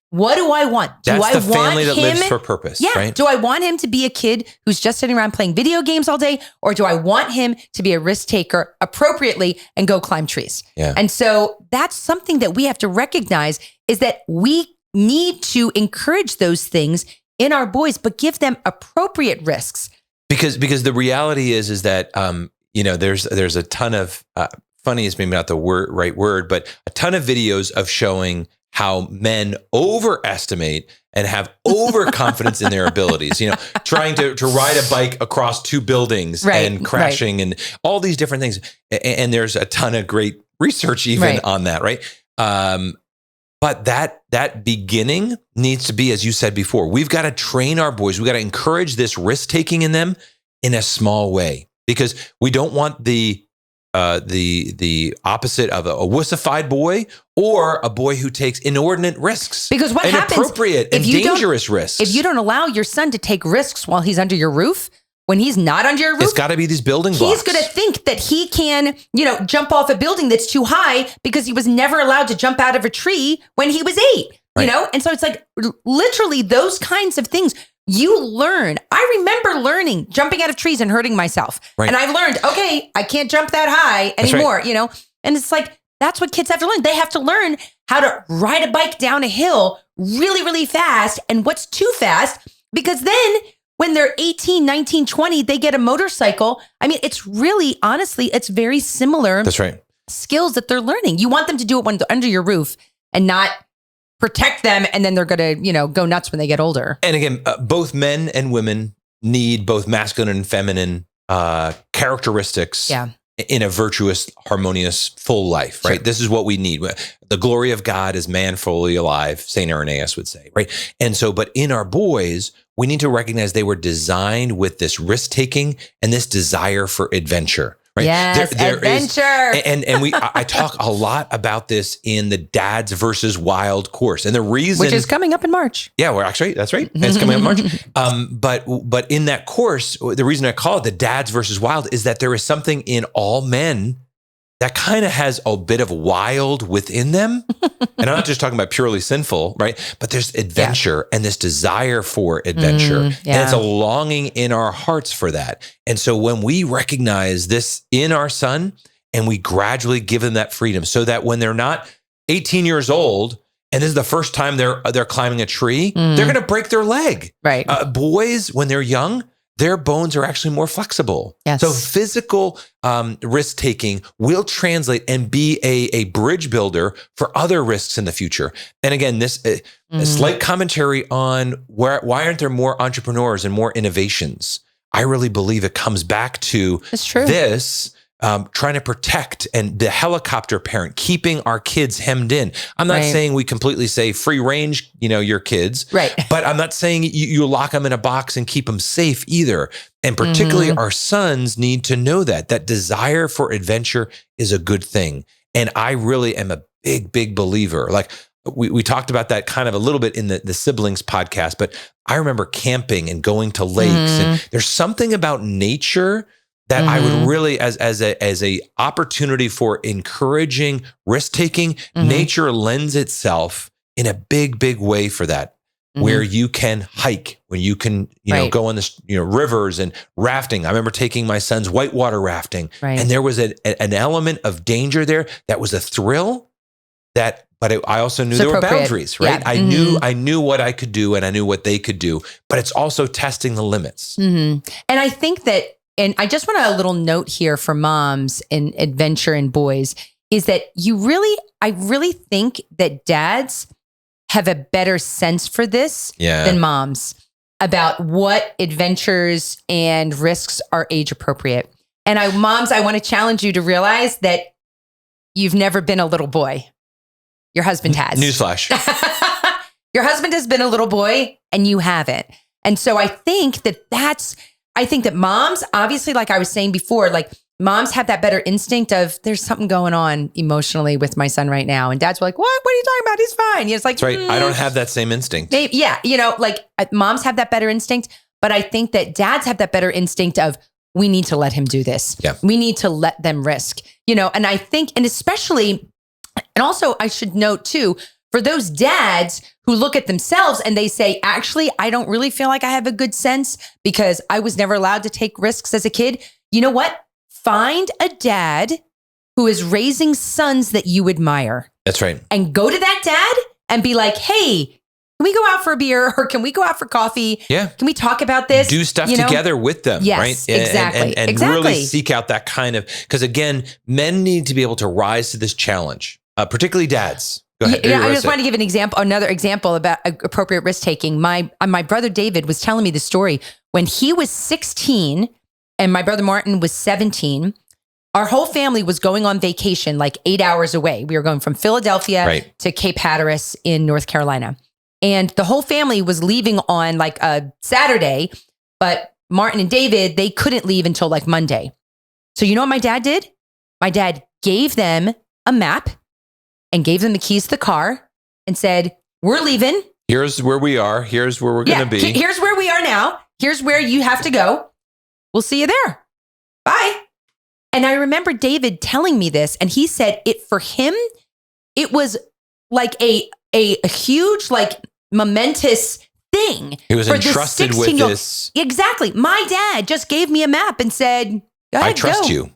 What do I want? That's the family that lives for purpose, right? Do I want him to be a kid who's just sitting around playing video games all day? Or do I want him to be a risk taker appropriately and go climb trees? Yeah. And so that's something that we have to recognize is that we need to encourage those things in our boys, but give them appropriate risks. Because the reality is that there's a ton of funny is maybe not the right word, but a ton of videos of showing how men overestimate and have overconfidence in their abilities. Trying to ride a bike across two buildings and crashing and all these different things. And there's a ton of great research even on that, right? But that beginning needs to be, as you said before, we've got to train our boys. We've got to encourage this risk taking in them in a small way, because we don't want the opposite of a wussified boy or a boy who takes inordinate risks. Because what happens inappropriate and dangerous risks. If you don't allow your son to take risks while he's under your roof, when he's not under your roof, it's got to be these building blocks. He's going to think that he can, jump off a building that's too high because he was never allowed to jump out of a tree when he was 8, And so it's like literally those kinds of things. you learn. I remember learning, jumping out of trees and hurting myself. Right. And I've learned, okay, I can't jump that high anymore, right. you know? And it's like, that's what kids have to learn. They have to learn how to ride a bike down a hill really, really fast. And what's too fast? Because then when they're 18, 19, 20, they get a motorcycle. I mean, it's really, honestly, it's very similar. That's right. Skills that they're learning. You want them to do it when they're under your roof and not protect them. And then they're going to, go nuts when they get older. And again, both men and women need both masculine and feminine characteristics in a virtuous, harmonious, full life, right? Sure. This is what we need. The glory of God is man fully alive, St. Irenaeus would say, right? And so, but in our boys, we need to recognize they were designed with this risk-taking and this desire for adventure. Right? Yes, adventure. I talk a lot about this in the Dads versus Wild course, and the reason, which is coming up in March. Yeah, we're actually that's right. It's coming up in March. But in that course, the reason I call it the Dads versus Wild is that there is something in all men that kind of has a bit of wild within them. And I'm not just talking about purely sinful, right? But there's adventure and this desire for adventure. And it's a longing in our hearts for that. And so when we recognize this in our son and we gradually give them that freedom so that when they're not 18 years old, and this is the first time they're climbing a tree, they're going to break their leg. Right. Boys, when they're young, their bones are actually more flexible. Yes. So physical risk-taking will translate and be a bridge builder for other risks in the future. And again, this a slight commentary on why aren't there more entrepreneurs and more innovations? I really believe it comes back to this, trying to protect and the helicopter parent, keeping our kids hemmed in. I'm not saying we completely say free range, your kids, right? But I'm not saying you lock them in a box and keep them safe either. And particularly our sons need to know that desire for adventure is a good thing. And I really am a big, big believer. Like we talked about that kind of a little bit in the siblings podcast, but I remember camping and going to lakes and there's something about nature that I would really, as a opportunity for encouraging risk-taking, nature lends itself in a big, big way for that, where you can hike, when you can, go on this, rivers and rafting. I remember taking my son's whitewater rafting, and there was an element of danger there that was a thrill but I also knew there were boundaries, right? Yeah. I knew what I could do and I knew what they could do, but it's also testing the limits. And I think that, and I just want a little note here for moms in adventure and boys is that I really think that dads have a better sense for this than moms about what adventures and risks are age appropriate. And moms, I want to challenge you to realize that you've never been a little boy. Your husband has. Newsflash. Your husband has been a little boy and you haven't. And so I think that moms, obviously, like I was saying before, like moms have that better instinct of there's something going on emotionally with my son right now. And dads were like, what are you talking about? He's fine. It's like, that's right. I don't have that same instinct. Moms have that better instinct, but I think that dads have that better instinct of we need to let him do this. Yeah. We need to let them risk, and I think, and especially, and also I should note too, for those dads who look at themselves and they say, actually, I don't really feel like I have a good sense because I was never allowed to take risks as a kid. You know what? Find a dad who is raising sons that you admire. That's right. And go to that dad and be like, hey, can we go out for a beer or can we go out for coffee? Yeah. Can we talk about this? Do stuff together with them, yes, right? Exactly. And really seek out that kind of, because again, men need to be able to rise to this challenge, particularly dads. Go ahead. Yeah, I just wanted to give another example about appropriate risk taking. My brother David was telling me the story when he was 16 and my brother Martin was 17. Our whole family was going on vacation like 8 hours away. We were going from Philadelphia to Cape Hatteras in North Carolina. And the whole family was leaving on like a Saturday, but Martin and David, they couldn't leave until like Monday. So you know what my dad did? My dad gave them a map and gave them the keys to the car and said, we're leaving. Here's where we are. Here's where we're going to be. Here's where we are now. Here's where you have to go. We'll see you there. Bye. And I remember David telling me this, and he said for him, it was like a huge, like momentous thing. He was for entrusted with this. Exactly. My dad just gave me a map and said, go ahead, I trust you.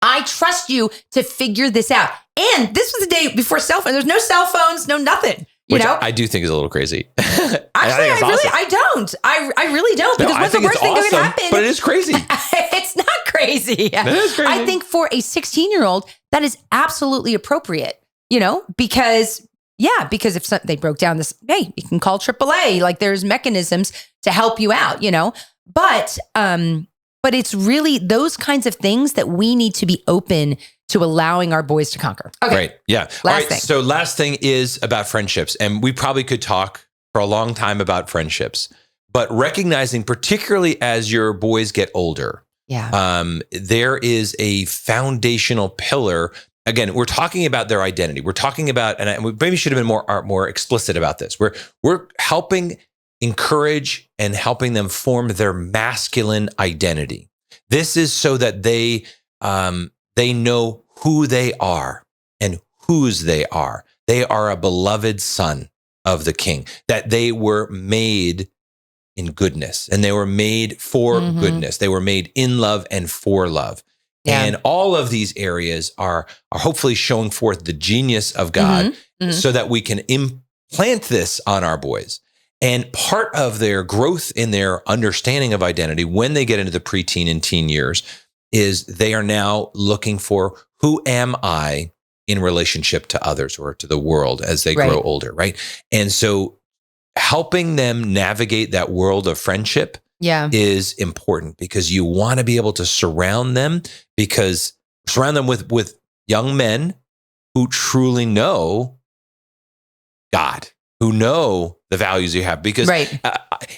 I trust you to figure this out. And this was the day before cell phones. There's no cell phones, no nothing. Which I do think is a little crazy. Actually, I don't. I really don't. Because what's the worst thing that could happen? But it is crazy. It's not crazy. It is crazy. I think for a 16-year-old, that is absolutely appropriate, because if they broke down this, hey, you can call AAA. Like there's mechanisms to help you out, but it's really those kinds of things that we need to be open to allowing our boys to conquer. Okay. Right. Yeah. Last thing. So last thing is about friendships. And we probably could talk for a long time about friendships, but recognizing, particularly as your boys get older, there is a foundational pillar. Again, we're talking about their identity. We're talking about, and we maybe should have been more explicit about this. We're helping encourage and helping them form their masculine identity. This is so that they know who they are and whose they are. They are a beloved son of the King, that they were made in goodness and they were made for goodness. They were made in love and for love. Yeah. And all of these areas are hopefully showing forth the genius of God so that we can implant this on our boys. And part of their growth in their understanding of identity when they get into the preteen and teen years is they are now looking for, who am I in relationship to others or to the world as they grow older, right? And so helping them navigate that world of friendship is important, because you want to be able to surround them with young men who truly know God, who know the values you have. Because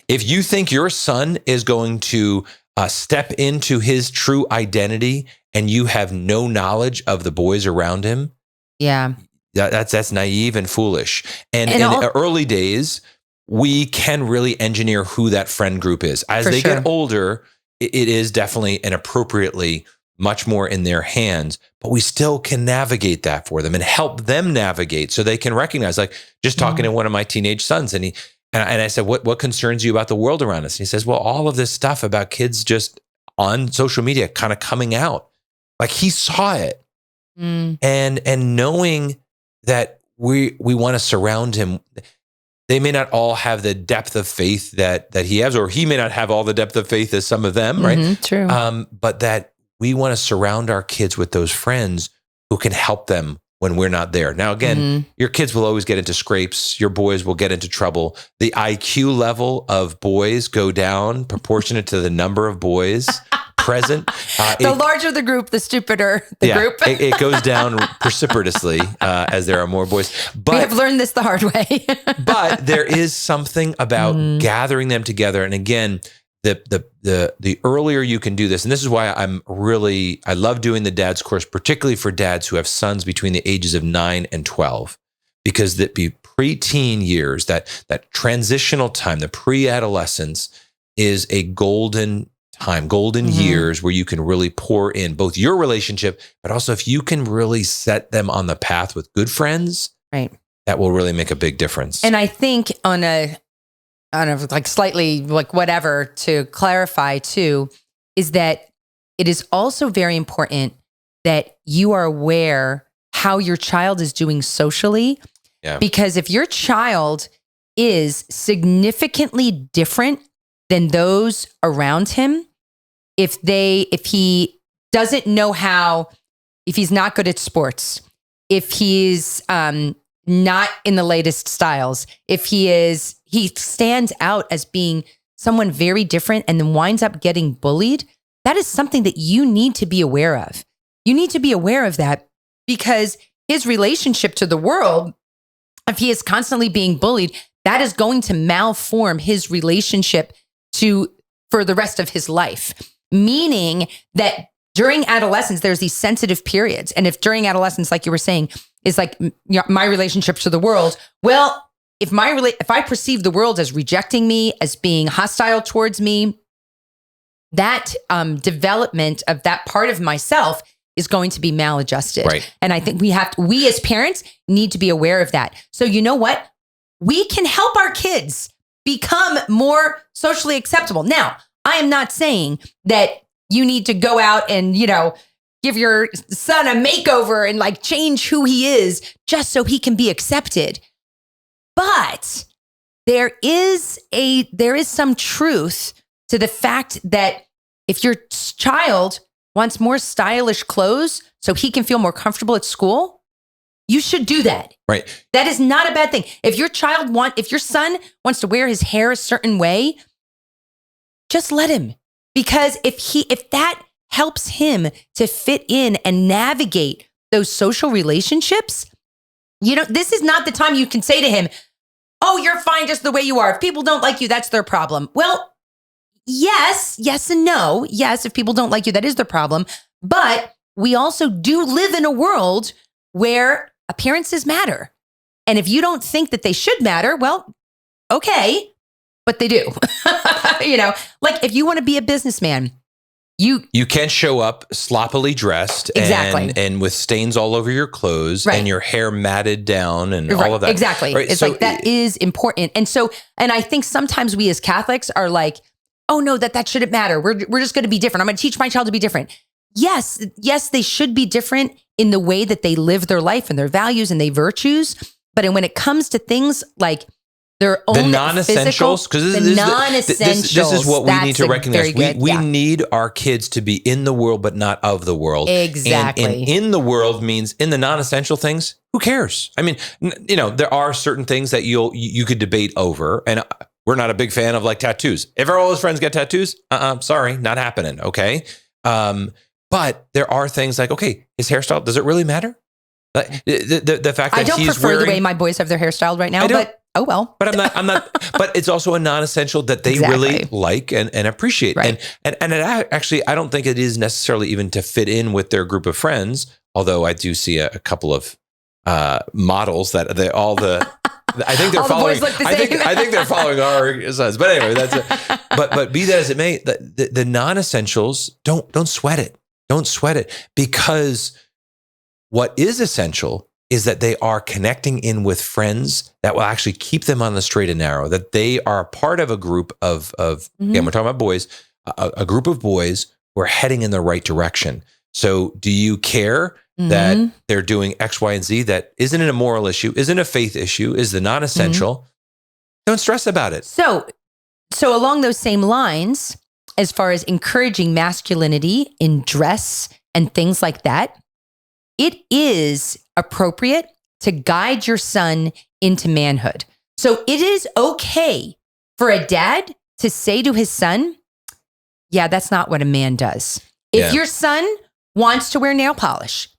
if you think your son is going to step into his true identity and you have no knowledge of the boys around him, that's naive and foolish. And in the early days, we can really engineer who that friend group is. As they get older, it is definitely and appropriately much more in their hands, but we still can navigate that for them and help them navigate so they can recognize, like just talking to one of my teenage sons, and I said, what concerns you about the world around us? And he says, well, all of this stuff about kids just on social media kind of coming out. Like he saw it. And knowing that we want to surround him. They may not all have the depth of faith that he has, or he may not have all the depth of faith as some of them, right? True. But that we want to surround our kids with those friends who can help them when we're not there. Now, again, your kids will always get into scrapes. Your boys will get into trouble. The IQ level of boys go down proportionate to the number of boys present. The larger the group, the stupider the group. It goes down precipitously as there are more boys. But we have learned this the hard way. But there is something about gathering them together. And again, the earlier you can do this, and this is why I love doing the dad's course, particularly for dads who have sons between the ages of 9 and 12, because the preteen years, that transitional time, the pre-adolescence is a golden time, golden years where you can really pour in both your relationship, but also if you can really set them on the path with good friends, that will really make a big difference. And I think on a like slightly like whatever to clarify too, is that it is also very important that you are aware how your child is doing socially. Yeah. Because if your child is significantly different than those around him, if he doesn't know if he's not good at sports, if he's not in the latest styles, if he stands out as being someone very different and then winds up getting bullied, that is something that you need to be aware of. You need to be aware of that, because his relationship to the world, if he is constantly being bullied, that is going to malform his relationship for the rest of his life. Meaning that during adolescence, there's these sensitive periods. And if during adolescence, like you were saying, is like my relationship to the world, well, if I perceive the world as rejecting me, as being hostile towards me, that development of that part of myself is going to be maladjusted. Right. And I think we as parents need to be aware of that. So you know what? We can help our kids become more socially acceptable. Now, I am not saying that you need to go out and, give your son a makeover and like change who he is just so he can be accepted. But there is some truth to the fact that if your child wants more stylish clothes so he can feel more comfortable at school, you should do that. Right. That is not a bad thing. If your son wants to wear his hair a certain way, just let him. Because if that helps him to fit in and navigate those social relationships, this is not the time you can say to him, oh, you're fine just the way you are. If people don't like you, that's their problem. Well, yes and no. Yes, if people don't like you, that is their problem. But we also do live in a world where appearances matter. And if you don't think that they should matter, well, okay, but they do. Like if you want to be a businessman, you can't show up sloppily dressed and with stains all over your clothes and your hair matted down and all of that. Exactly. Right? It's like that is important. And I think sometimes we as Catholics are like, oh no, that shouldn't matter. We're just going to be different. I'm going to teach my child to be different. Yes, they should be different in the way that they live their life and their values and their virtues. But when it comes to things like their own the non-essentials, because this is what we need to recognize. We need our kids to be in the world, but not of the world. Exactly. And in the world means in the non-essential things. Who cares? I mean, there are certain things that you could debate over, and we're not a big fan of like tattoos. If all his friends get tattoos, sorry, not happening. Okay. But there are things like, okay, his hairstyle, does it really matter? Like, the fact that I don't prefer the way my boys have their hair styled right now, but oh well. But I'm not. But it's also a non-essential that they really like and appreciate. Right. And actually, I don't think it is necessarily even to fit in with their group of friends. Although I do see a couple of models that I think they're following. I think they're following our sons. But anyway, that's it. But be that as it may, the non-essentials don't sweat it. Don't sweat it, because what is essential is that they are connecting in with friends that will actually keep them on the straight and narrow, that they are a part of a group of again, we're talking about boys, a group of boys who are heading in the right direction. So do you care that they're doing X, Y, and Z that isn't a moral issue, isn't a faith issue, is the non-essential? Don't stress about it. So along those same lines, as far as encouraging masculinity in dress and things like that, it is appropriate to guide your son into manhood. So it is okay for a dad to say to his son, yeah, that's not what a man does. If your son wants to wear nail polish,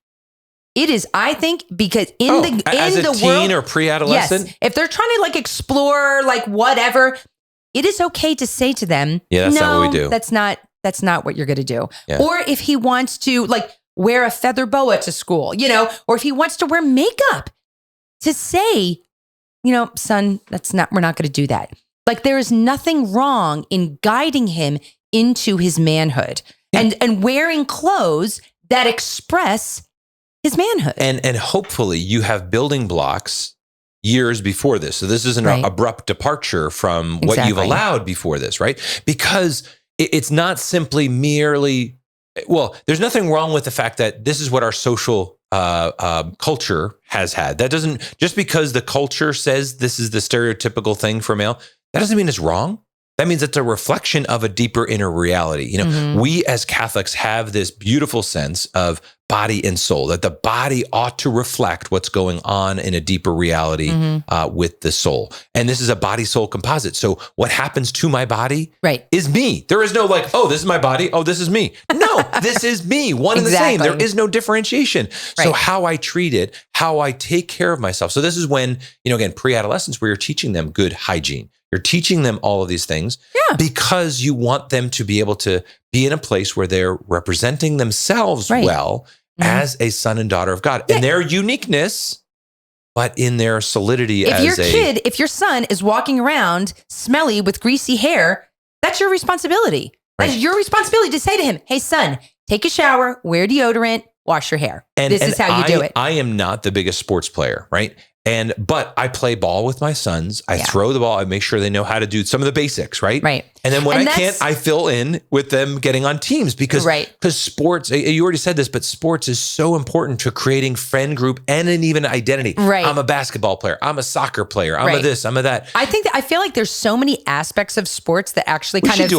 it is, I think, because as a teen or pre-adolescent, yes, if they're trying to like explore like whatever, it is okay to say to them, that's not what we do. That's not what you're going to do. Yeah. Or if he wants to like wear a feather boa to school, or if he wants to wear makeup, to say, son, we're not going to do that. Like there is nothing wrong in guiding him into his manhood and wearing clothes that express his manhood. And hopefully you have building blocks years before this. So this isn't an abrupt departure from what you've allowed before this, right? Because it's not simply merely, well, there's nothing wrong with the fact that this is what our social culture has had. That doesn't, just because the culture says this is the stereotypical thing for male, that doesn't mean it's wrong. That means it's a reflection of a deeper inner reality. We as Catholics have this beautiful sense of body and soul, that the body ought to reflect what's going on in a deeper reality with the soul. And this is a body-soul composite. So what happens to my body is me. There is no like, oh, this is my body. Oh, this is me. No, this is me. One and the same. There is no differentiation. So how I treat it, how I take care of myself. So this is when, again, pre-adolescence, where you're teaching them good hygiene. You're teaching them all of these things because you want them to be able to be in a place where they're representing themselves well as a son and daughter of God and their uniqueness, but in their solidity if your son is walking around smelly with greasy hair, that's your responsibility. That's your responsibility to say to him, hey, son, take a shower, wear deodorant, wash your hair. This is how you do it. I am not the biggest sports player, right? But I play ball with my sons. I throw the ball. I make sure they know how to do some of the basics, right? Right. And then when I can't, I fill in with them getting on teams because sports, you already said this, but sports is so important to creating friend group and an even identity. Right. I'm a basketball player. I'm a soccer player. I'm a this, I'm a that. I feel like there's so many aspects of sports that actually we should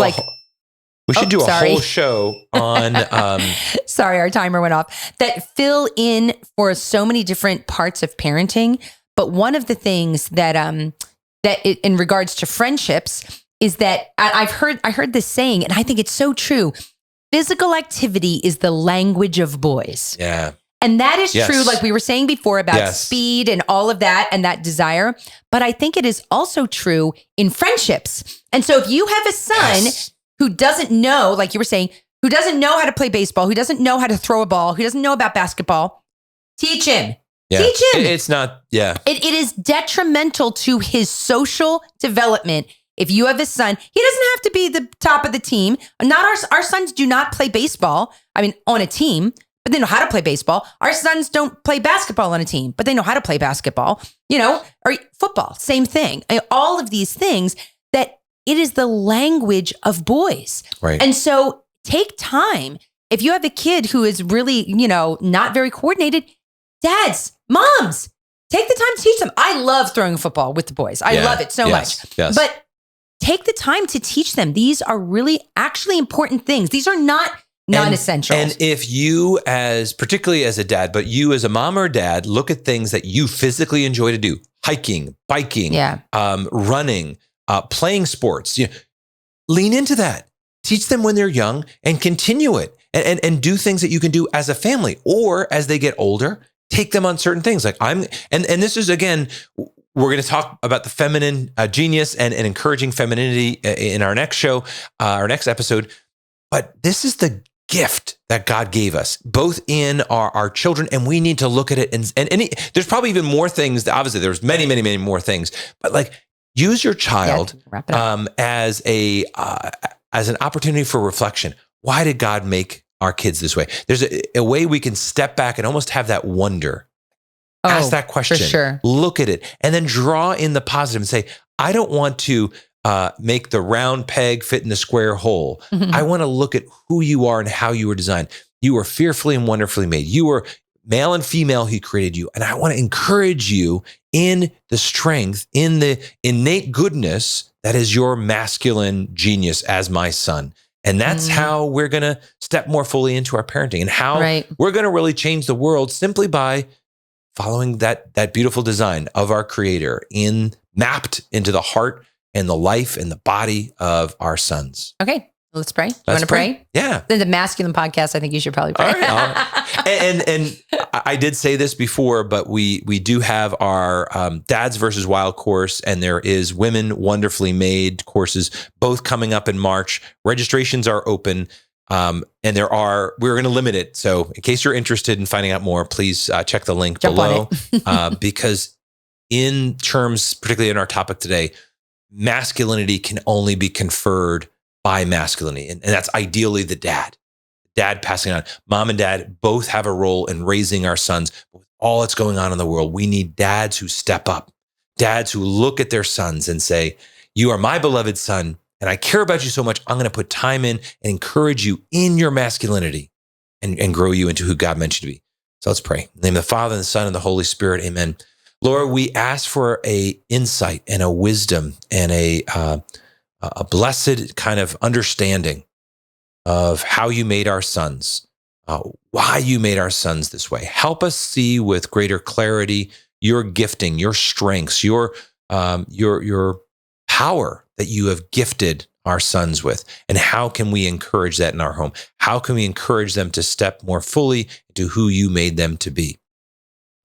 do a whole show on. Sorry, our timer went off. That fill in for so many different parts of parenting. But one of the things that in regards to friendships is that I heard this saying, and I think it's so true. Physical activity is the language of boys. Yeah. And that is true, like we were saying before about speed and all of that and that desire. But I think it is also true in friendships. And so if you have a son who doesn't know, like you were saying, who doesn't know how to play baseball, who doesn't know how to throw a ball, who doesn't know about basketball, teach him. Yeah. Teach him. It's not, It is detrimental to his social development. If you have a son, he doesn't have to be the top of the team. Not our sons do not play baseball. I mean, on a team, but they know how to play baseball. Our sons don't play basketball on a team, but they know how to play basketball, or football, same thing. All of these things that it is the language of boys. Right. And so take time. If you have a kid who is really, not very coordinated, dads, moms, take the time to teach them. I love throwing football with the boys. I love it so much. Yes. But take the time to teach them. These are really actually important things. These are not non-essentials. And if you particularly as a dad, but you as a mom or dad, look at things that you physically enjoy to do, hiking, biking, running, playing sports, lean into that. Teach them when they're young and continue it and do things that you can do as a family, or as they get older, take them on certain things. Like and this is, again, we're going to talk about the feminine genius and encouraging femininity in our next show, our next episode. But this is the gift that God gave us, both in our children, and we need to look at it. And there's probably even more things. Obviously, there's many, many, many more things. But like, use your child as an opportunity for reflection. Why did God make our kids this way? There's a way we can step back and almost have that wonder. Ask that question. For sure. Look at it, and then draw in the positive and say, I don't want to make the round peg fit in the square hole. Mm-hmm. I want to look at who you are and how you were designed. You were fearfully and wonderfully made. You were male and female. He created you. And I want to encourage you in the strength, in the innate goodness that is your masculine genius as my son. And that's how we're going to step more fully into our parenting, and how we're going to really change the world simply by following that beautiful design of our Creator mapped into the heart and the life and the body of our sons. Okay, let's pray. You want to pray? Yeah. Then the masculine podcast, I think you should probably pray. All right. And I did say this before, but we do have our Dads versus Wild course, and there is Women Wonderfully Made courses, both coming up in March. Registrations are open. And we're going to limit it. So in case you're interested in finding out more, please check the link below. Because in terms, particularly in our topic today, masculinity can only be conferred by masculinity. And that's ideally the dad passing on. Mom and dad both have a role in raising our sons. With all that's going on in the world, we need dads who step up, dads who look at their sons and say, you are my beloved son, and I care about you so much. I'm going to put time in and encourage you in your masculinity and grow you into who God meant you to be. So let's pray. In the name of the Father, and the Son, and the Holy Spirit. Amen. Lord, we ask for a insight and a wisdom and a blessed kind of understanding of how you made our sons, why you made our sons this way. Help us see with greater clarity your gifting, your strengths, your power that you have gifted our sons with, and how can we encourage that in our home? How can we encourage them to step more fully into who you made them to be?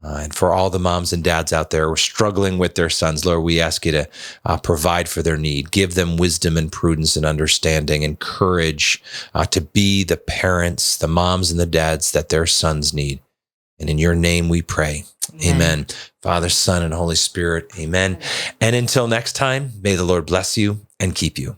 And for all the moms and dads out there who are struggling with their sons, Lord, we ask you to provide for their need. Give them wisdom and prudence and understanding and courage to be the parents, the moms and the dads that their sons need. And in your name we pray. Amen. Father, Son, and Holy Spirit. Amen. And until next time, may the Lord bless you and keep you.